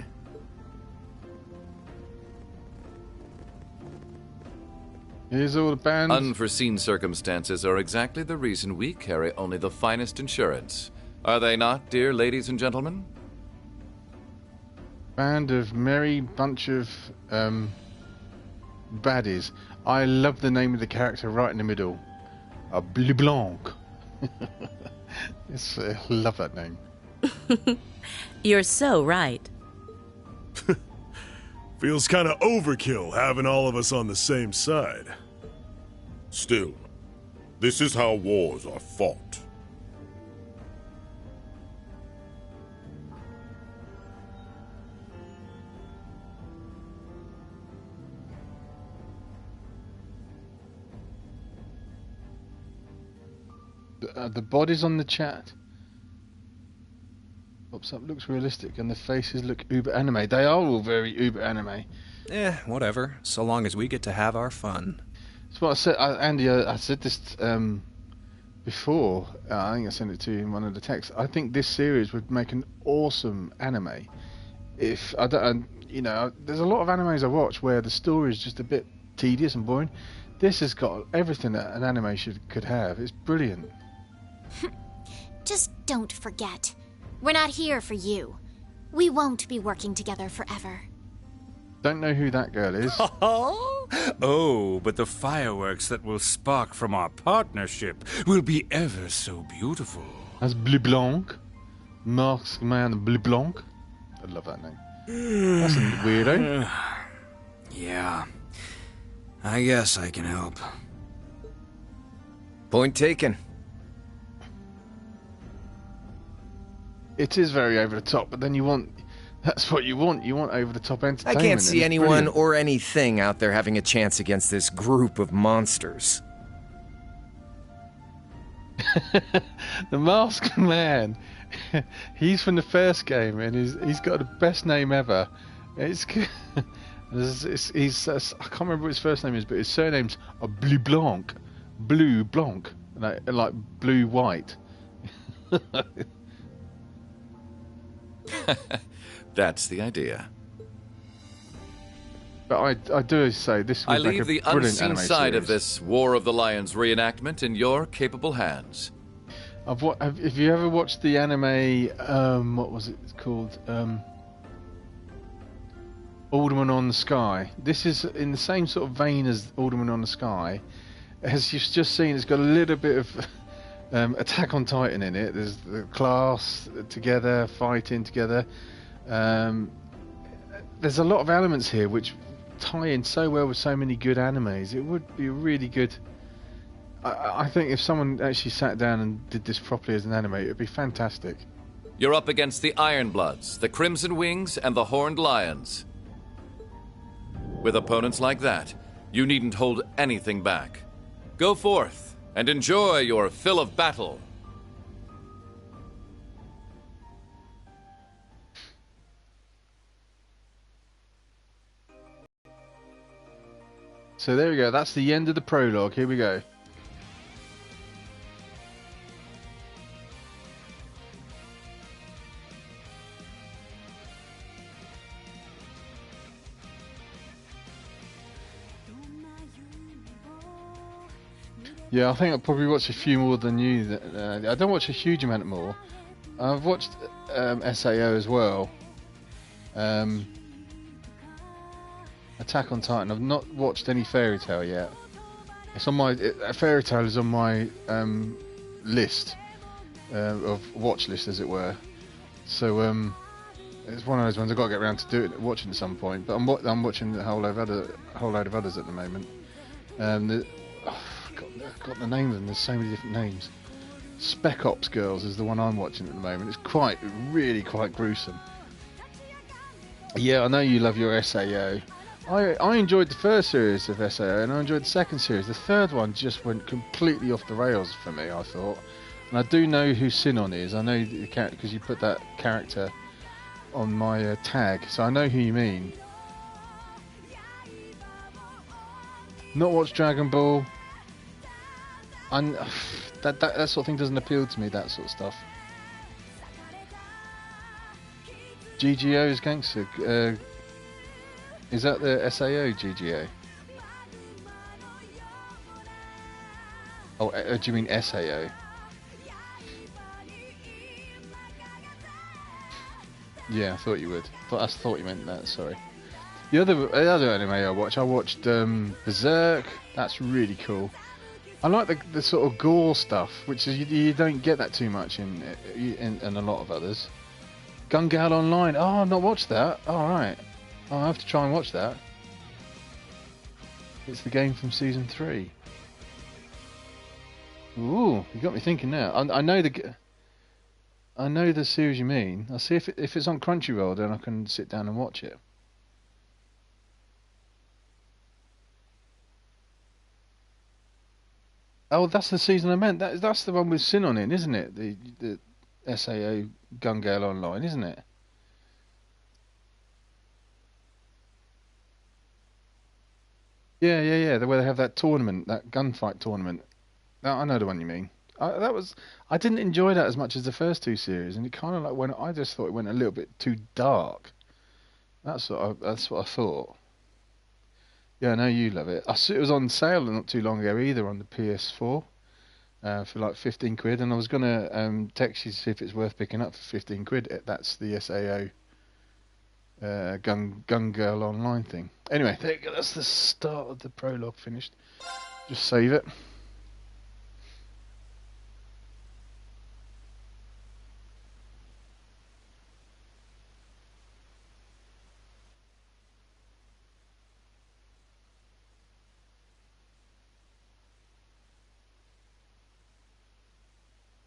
Here's all the bands. Unforeseen circumstances are exactly the reason we carry only the finest insurance. Are they not, dear ladies and gentlemen? Band of merry bunch of baddies. I love the name of the character right in the middle. A Bleu Blanc. I love that name. You're so right. Feels kind of overkill having all of us on the same side. Still, this is how wars are fought. The bodies on the chat pops up, looks realistic, and the faces look uber anime. They are all very uber anime. Whatever, so long as we get to have our fun. That's what I said, Andy. I said this before. I think I sent it to you in one of the texts. I think this series would make an awesome anime. If I don't, you know, there's a lot of animes I watch where the story is just a bit tedious and boring. This has got everything that an anime could have. It's brilliant. Just don't forget. We're not here for you. We won't be working together forever. Don't know who that girl is. Oh, but the fireworks that will spark from our partnership will be ever so beautiful. That's Bleu Blanc. Masked Man Bleu Blanc. I love that name. That's a weirdo. Yeah. I guess I can help. Point taken. It is very over the top, but then you want... That's what you want. You want over the top I entertainment. can't see anyone or anything out there having a chance against this group of monsters. The Masked Man. He's from the first game, and he's got the best name ever. He's I can't remember what his first name is, but his surname's a Bleu Blanc. Bleu Blanc. Like blue white. That's the idea. But I do say this would I make leave a the brilliant unseen anime side series. of this War of the Lions reenactment in your capable hands. Have you ever watched the anime? What was it called? Alderman on the Sky. This is in the same sort of vein as Alderman on the Sky. As you've just seen, it's got a little bit of Attack on Titan in it. There's the class together, fighting together. There's a lot of elements here which tie in so well with so many good animes. It would be really good. I think if someone actually sat down and did this properly as an anime, it would be fantastic. You're up against the Ironbloods, the Crimson Wings, and the Horned Lions. With opponents like that, you needn't hold anything back. Go forth and enjoy your fill of battle. So there we go. That's the end of the prologue. Here we go. Yeah, I think I'll probably watch a few more than you. I don't watch a huge amount more. I've watched SAO as well. Attack on Titan. I've not watched any Fairy Tail yet. It's on my Fairy Tail is on my list of watch list, as it were. So it's one of those ones I've got to get around to watching at some point. But I'm watching a whole load of others at the moment. I've got the name of them. There's so many different names. Spec Ops Girls is the one I'm watching at the moment. It's really quite gruesome. Yeah, I know you love your SAO. I enjoyed the first series of SAO and I enjoyed the second series. The third one just went completely off the rails for me, I thought. And I do know who Sinon is. I know the character because you put that character on my tag, so I know who you mean. Not watch Dragon Ball. That sort of thing doesn't appeal to me. That sort of stuff. GGO is gangster. Is that the SAO GGO? Oh, do you mean SAO? Yeah, I thought you would. I thought you meant that. Sorry. The other anime I watched Berserk. That's really cool. I like the sort of gore stuff, which is you don't get that too much in a lot of others. Gun Gale Online. Oh, I've not watched that. All right, I'll have to try and watch that. It's the game from season 3. Ooh, you got me thinking now. I know the series you mean. I'll see if it's on Crunchyroll, then I can sit down and watch it. Oh, that's the season I meant. That's the one with Sinon in, isn't it? The SAO Gun Gale Online, isn't it? Yeah. Where they have that tournament, that gunfight tournament. I know the one you mean. I didn't enjoy that as much as the first 2 series, and it kind of I just thought it went a little bit too dark. That's what I thought. Yeah, I know you love it. It was on sale not too long ago either on the PS4 for like 15 quid, and I was gonna text you to see if it's worth picking up for 15 quid. That's the SAO Gun Girl Online thing. Anyway, there you go. That's the start of the prologue finished. Just save it.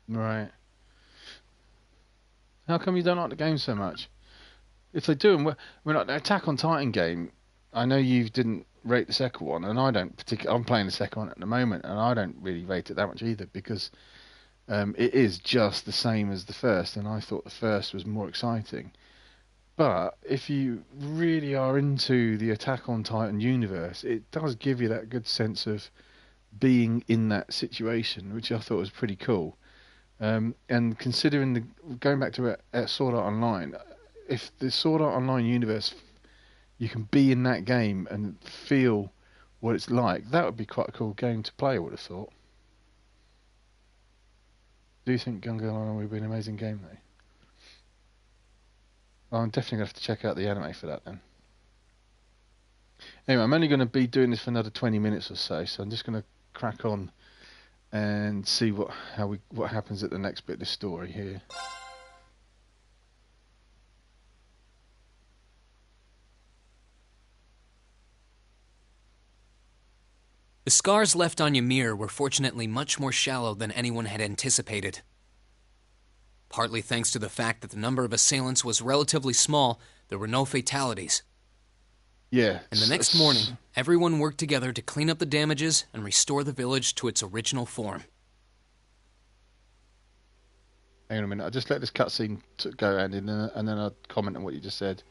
Right. How come you don't like the game so much? If they do, like the Attack on Titan game, I know you didn't rate the second one, and I don't particularly. I'm playing the second one at the moment, and I don't really rate it that much either because it is just the same as the first, and I thought the first was more exciting. But if you really are into the Attack on Titan universe, it does give you that good sense of being in that situation, which I thought was pretty cool. And considering going back to Sword Art Online, if the Sword Art Online universe, you can be in that game and feel what it's like, that would be quite a cool game to play, I would have thought. Do you think Gun Gale Online would be an amazing game, though? Well, I'm definitely going to have to check out the anime for that, then. Anyway, I'm only going to be doing this for another 20 minutes or so, so I'm just going to crack on and see what happens at the next bit of the story here. The scars left on Ymir were fortunately much more shallow than anyone had anticipated. Partly thanks to the fact that the number of assailants was relatively small, there were no fatalities. Yeah. And the next morning, everyone worked together to clean up the damages and restore the village to its original form. Hang on a minute, I'll just let this cutscene go, Andy, and then I'll comment on what you just said.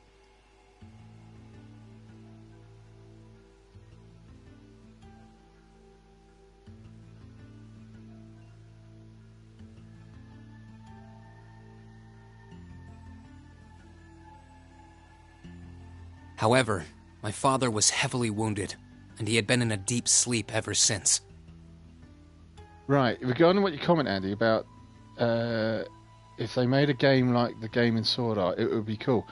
However, my father was heavily wounded, and he had been in a deep sleep ever since. Right, regarding what you comment, Andy, about if they made a game like the game in Sword Art, it would be cool.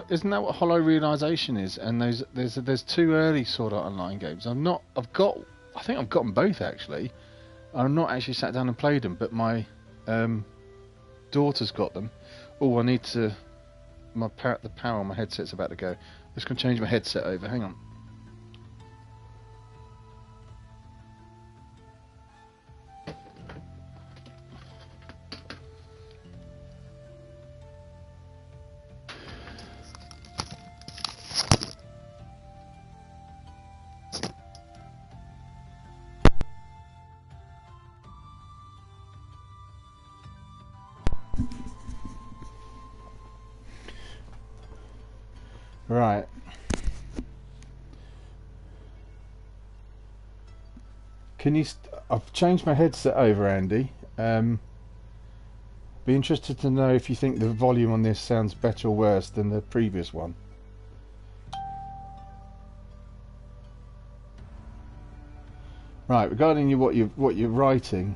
Isn't that what Hollow Realization is? And there's 2 early Sword Art Online games. I think I've got them both actually. I've not actually sat down and played them, but my daughter's got them. Oh, I need to. The power on my headset's about to go. I'm just going to change my headset over. Hang on. Right. Can you... I've changed my headset over, Andy. Be interested to know if you think the volume on this sounds better or worse than the previous one. Right, regarding what you're writing,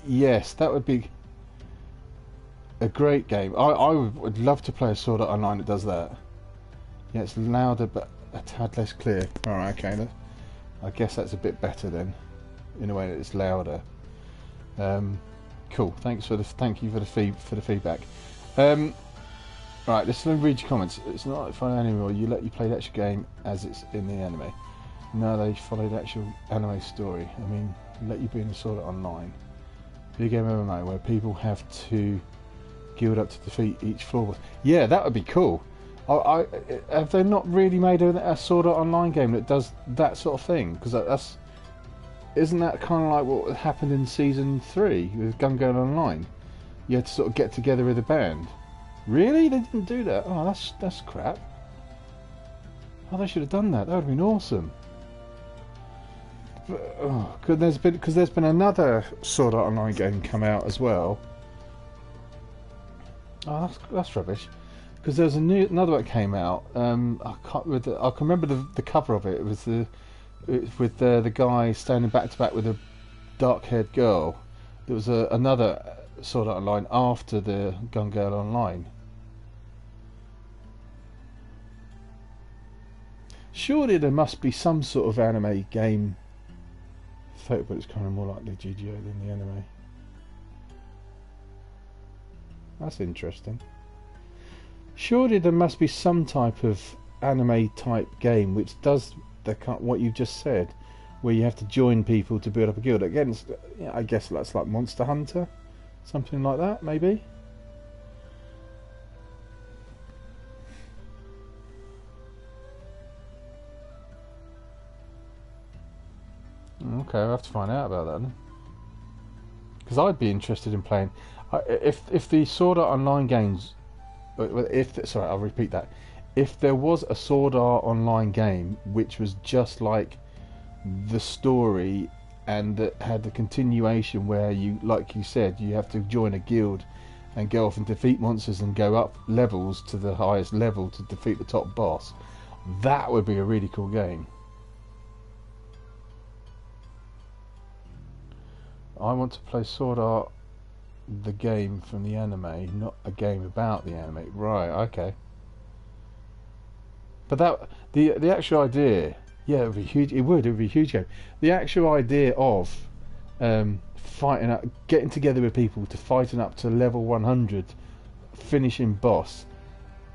yes, that would be a great game. I would love to play a Sword Art Online that does that. Yeah, it's louder but a tad less clear. Alright, okay, I guess that's a bit better then, in a way that it's louder. Cool. Thank you for the feedback. Right, let's read your comments. It's not like fun anymore. You let you play the actual game as it's in the anime. No, they follow the actual anime story. I mean, let you be in the Sword Art Online. Video game MMA where people have to guild up to defeat each floor boss. Yeah, that would be cool. Have they not really made a Sword Art Online game that does that sort of thing? Because isn't that kind of like what happened in Season 3 with Gun Girl Online? You had to sort of get together with a band. Really? They didn't do that? Oh, that's crap. Oh, they should have done that. That would have been awesome. Because there's been another Sword Art Online game come out as well. Oh, that's rubbish. Because there's another one that came out. I can remember the cover of it. It was with the guy standing back to back with a dark-haired girl. There was another Sword Art Online after the Gun Girl Online. Surely there must be some sort of anime game. But it's kind of more like the GGO than the anime. That's interesting. Surely there must be some type of anime type game which does what you just said, where you have to join people to build up a guild. Again, I guess that's like Monster Hunter, something like that, maybe. Okay, I'll have to find out about that then. Because I'd be interested in playing. If the Sword Art Online games, sorry, I'll repeat that. If there was a Sword Art Online game which was just like the story and that had the continuation where you, like you said, you have to join a guild and go off and defeat monsters and go up levels to the highest level to defeat the top boss, that would be a really cool game. I want to play Sword Art, the game from the anime, not a game about the anime. Right, okay. But that the actual idea, yeah, it would be huge. It would be a huge game. The actual idea of fighting up, getting together with people to fighting up to level 100, finishing boss,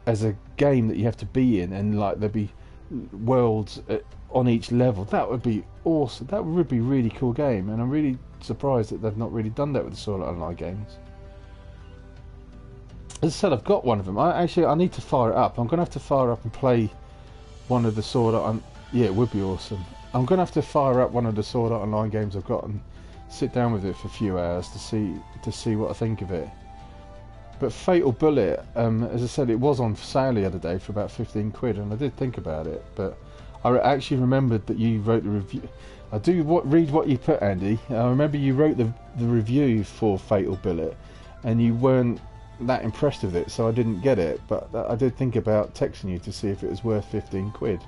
as a game that you have to be in, and like there'd be worlds on each level. That would be awesome. That would be a really cool game, and I'm really surprised that they've not really done that with the Sword Art Online games. As I said, I've got one of them. I need to fire it up. I'm going to have to fire up and play one of the Sword Art. Yeah, it would be awesome. I'm going to have to fire up one of the Sword Art Online games I've got and sit down with it for a few hours to see what I think of it. But Fatal Bullet, as I said, it was on sale the other day for about 15 quid, and I did think about it, but I actually remembered that you wrote the review. I do read what you put, Andy. I remember you wrote the review for Fatal Bullet, and you weren't that impressed with it, so I didn't get it, but I did think about texting you to see if it was worth 15 quid.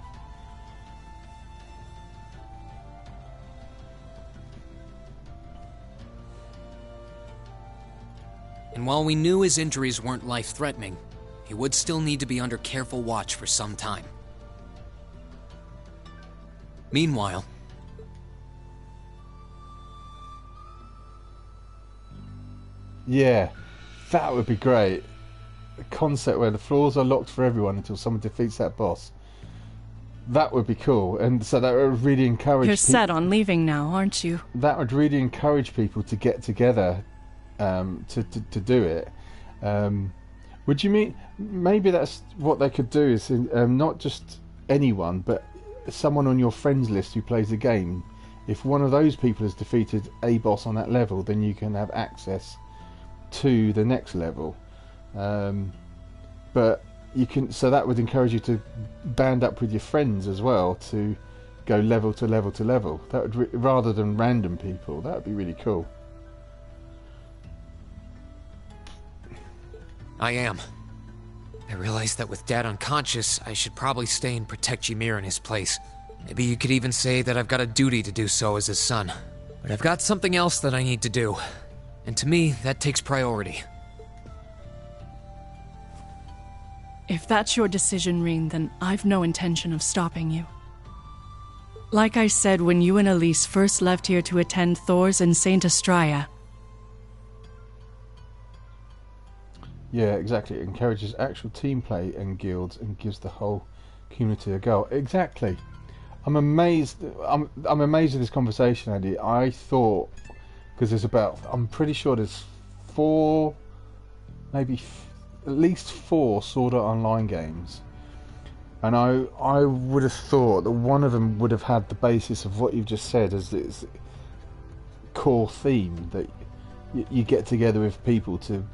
And while we knew his injuries weren't life-threatening, he would still need to be under careful watch for some time. Meanwhile, yeah, that would be great. The concept where the floors are locked for everyone until someone defeats that boss. That would be cool, and so that would really encourage. You're set on leaving now, aren't you? That would really encourage people to get together, to do it. Would you mean maybe that's what they could do? Is not just anyone, but someone on your friends list who plays the game. If one of those people has defeated a boss on that level, then you can have access to the next level. But you can. So that would encourage you to band up with your friends as well to go level to level to level. That would rather than random people. That would be really cool. I am. I realize that with Dad unconscious, I should probably stay and protect Ymir in his place. Maybe you could even say that I've got a duty to do so as his son. But I've got something else that I need to do. And to me, that takes priority. If that's your decision, Reen, then I've no intention of stopping you. Like I said when you and Elise first left here to attend Thor's and Saint Astraea. Yeah, exactly. It encourages actual team play and guilds and gives the whole community a go. Exactly. I'm amazed. I'm amazed at this conversation, Andy. I thought, because I'm pretty sure there's 4, maybe at least 4 Sword Art Online games, and I would have thought that one of them would have had the basis of what you've just said as its core theme, that you get together with people to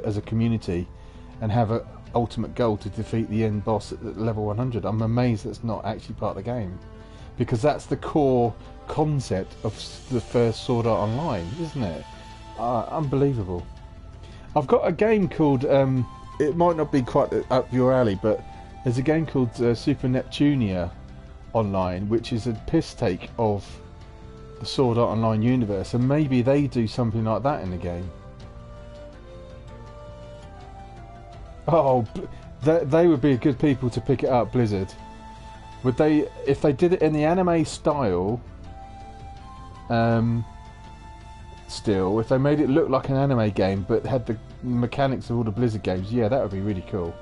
as a community and have a ultimate goal to defeat the end boss at level 100. I'm amazed that's not actually part of the game, because that's the core concept of the first Sword Art Online, isn't it? Unbelievable. I've got a game called it might not be quite up your alley, but there's a game called Super Neptunia Online, which is a piss take of the Sword Art Online universe, and maybe they do something like that in the game. Oh, they would be good people to pick it up, Blizzard. Would they, if they did it in the anime style? Still, if they made it look like an anime game but had the mechanics of all the Blizzard games, yeah, that would be really cool.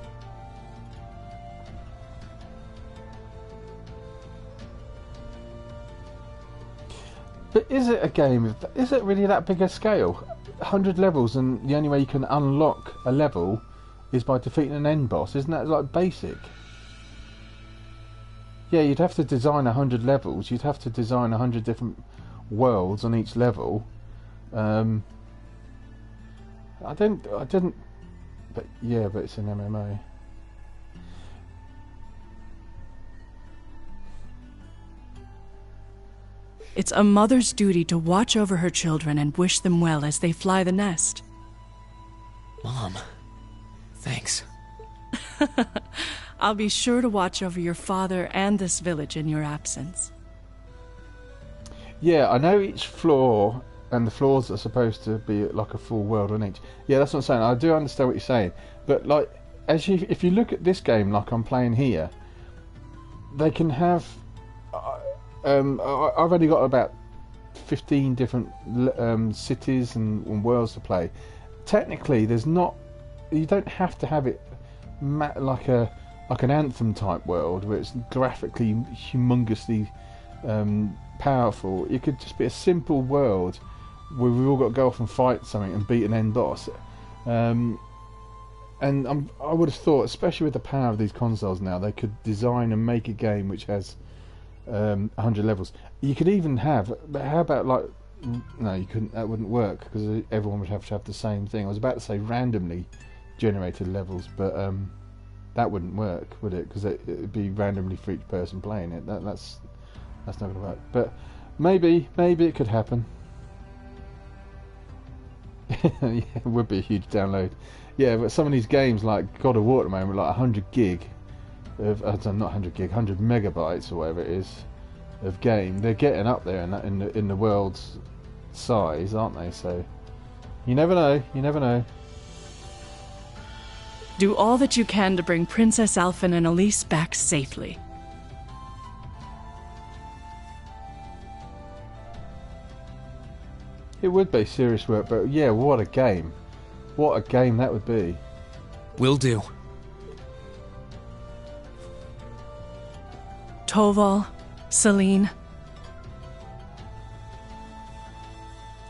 But is it a game? Is it really that big a scale? 100 levels, and the only way you can unlock a level is by defeating an end boss. Isn't that like basic? Yeah, you'd have to design 100 levels. You'd have to design 100 different worlds on each level. I didn't. But yeah, but it's an MMO. It's a mother's duty to watch over her children and wish them well as they fly the nest. Mom, thanks. I'll be sure to watch over your father and this village in your absence. Yeah, I know each floor, and the floors are supposed to be like a full world on each. Yeah, that's what I'm saying. I do understand what you're saying, but like, if you look at this game like I'm playing here, they can have. I've only got about 15 different cities and worlds to play. Technically, there's not. You don't have to have it like an Anthem type world where it's graphically humongously powerful. It could just be a simple world where we've all got to go off and fight something and beat an end boss. And I would have thought, especially with the power of these consoles now, they could design and make a game which has 100 levels. You could even have, but how about like, no, you couldn't. That wouldn't work because everyone would have to have the same thing. I was about to say randomly generated levels, but that wouldn't work, would it? Because it'd be randomly for each person playing it. That's not going to work. But maybe it could happen. Yeah, it would be a huge download. Yeah, but some of these games like God of War at the moment, like 100 gig of, not 100 gig, 100 megabytes or whatever it is of game. They're getting up there in the world's size, aren't they? So you never know. You never know. Do all that you can to bring Princess Alphen and Elise back safely. It would be serious work, but yeah, what a game. What a game that would be. Will do. Toval, Celine.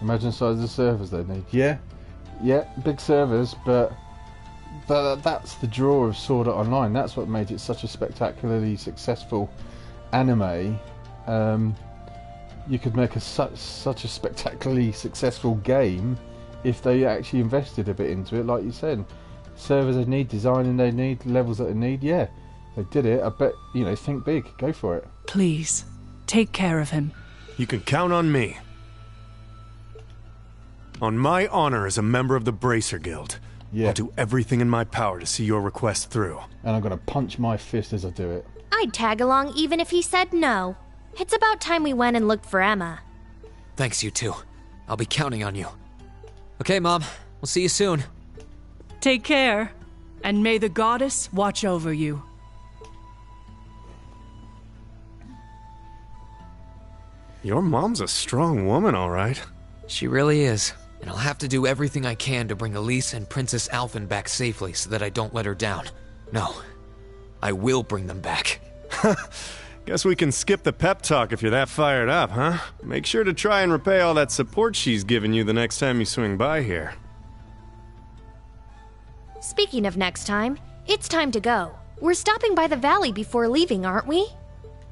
Imagine the size of the servers they need. Yeah, big servers, but that's the draw of Sword Art Online. That's what made it such a spectacularly successful anime. You could make such a spectacularly successful game if they actually invested a bit into it, like you said. servers they need, designing they need, levels that they need. Yeah, they did it. I bet, think big. Go for it. Please, take care of him. You can count on me. On my honor as a member of the Bracer Guild. Yeah. I'll do everything in my power to see your request through. And I'm going to punch my fist as I do it. I'd tag along even if he said no. It's about time we went and looked for Emma. Thanks, you two. I'll be counting on you. Okay, Mom. We'll see you soon. Take care, and may the goddess watch over you. Your mom's a strong woman, all right. She really is. And I'll have to do everything I can to bring Elise and Princess Alphen back safely so that I don't let her down. No, I will bring them back. Guess we can skip the pep talk if you're that fired up, huh? Make sure to try and repay all that support she's given you the next time you swing by here. Speaking of next time, it's time to go. We're stopping by the valley before leaving, aren't we?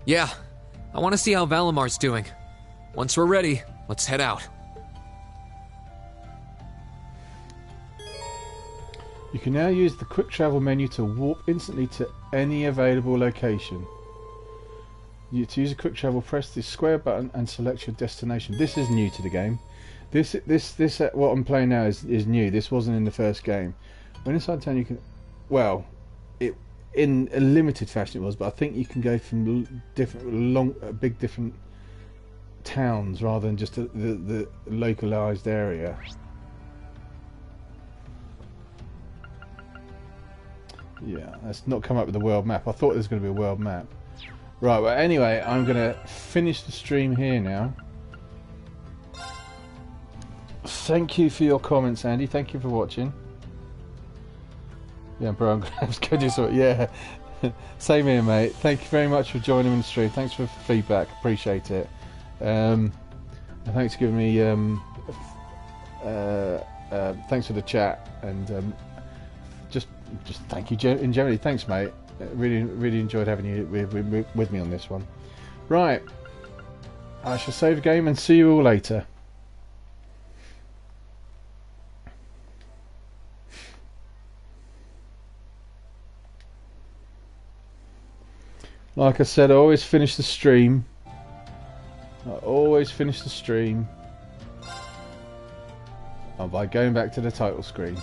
Yeah, I want to see how Valamar's doing. Once we're ready, let's head out. You can now use the quick travel menu to warp instantly to any available location. To use a quick travel, press the square button and select your destination. This is new to the game. This what I'm playing now is new. This wasn't in the first game. When inside town, you can, in a limited fashion it was, but I think you can go from different towns rather than just the localized area. Yeah, that's not come up with the world map. I thought there was going to be a world map. Right, well anyway, I'm going to finish the stream here now. Thank you for your comments, Andy. Thank you for watching. Yeah, bro, I'm going to have to go do something. Yeah, same here, mate. Thank you very much for joining me in the stream. Thanks for the feedback. Appreciate it. And thanks for giving me... thanks for the chat. And just thank you in generally. Thanks, mate. Really enjoyed having you with me on this one. Right, I shall save the game and see you all later. Like I said, I always finish the stream. By going back to the title screen.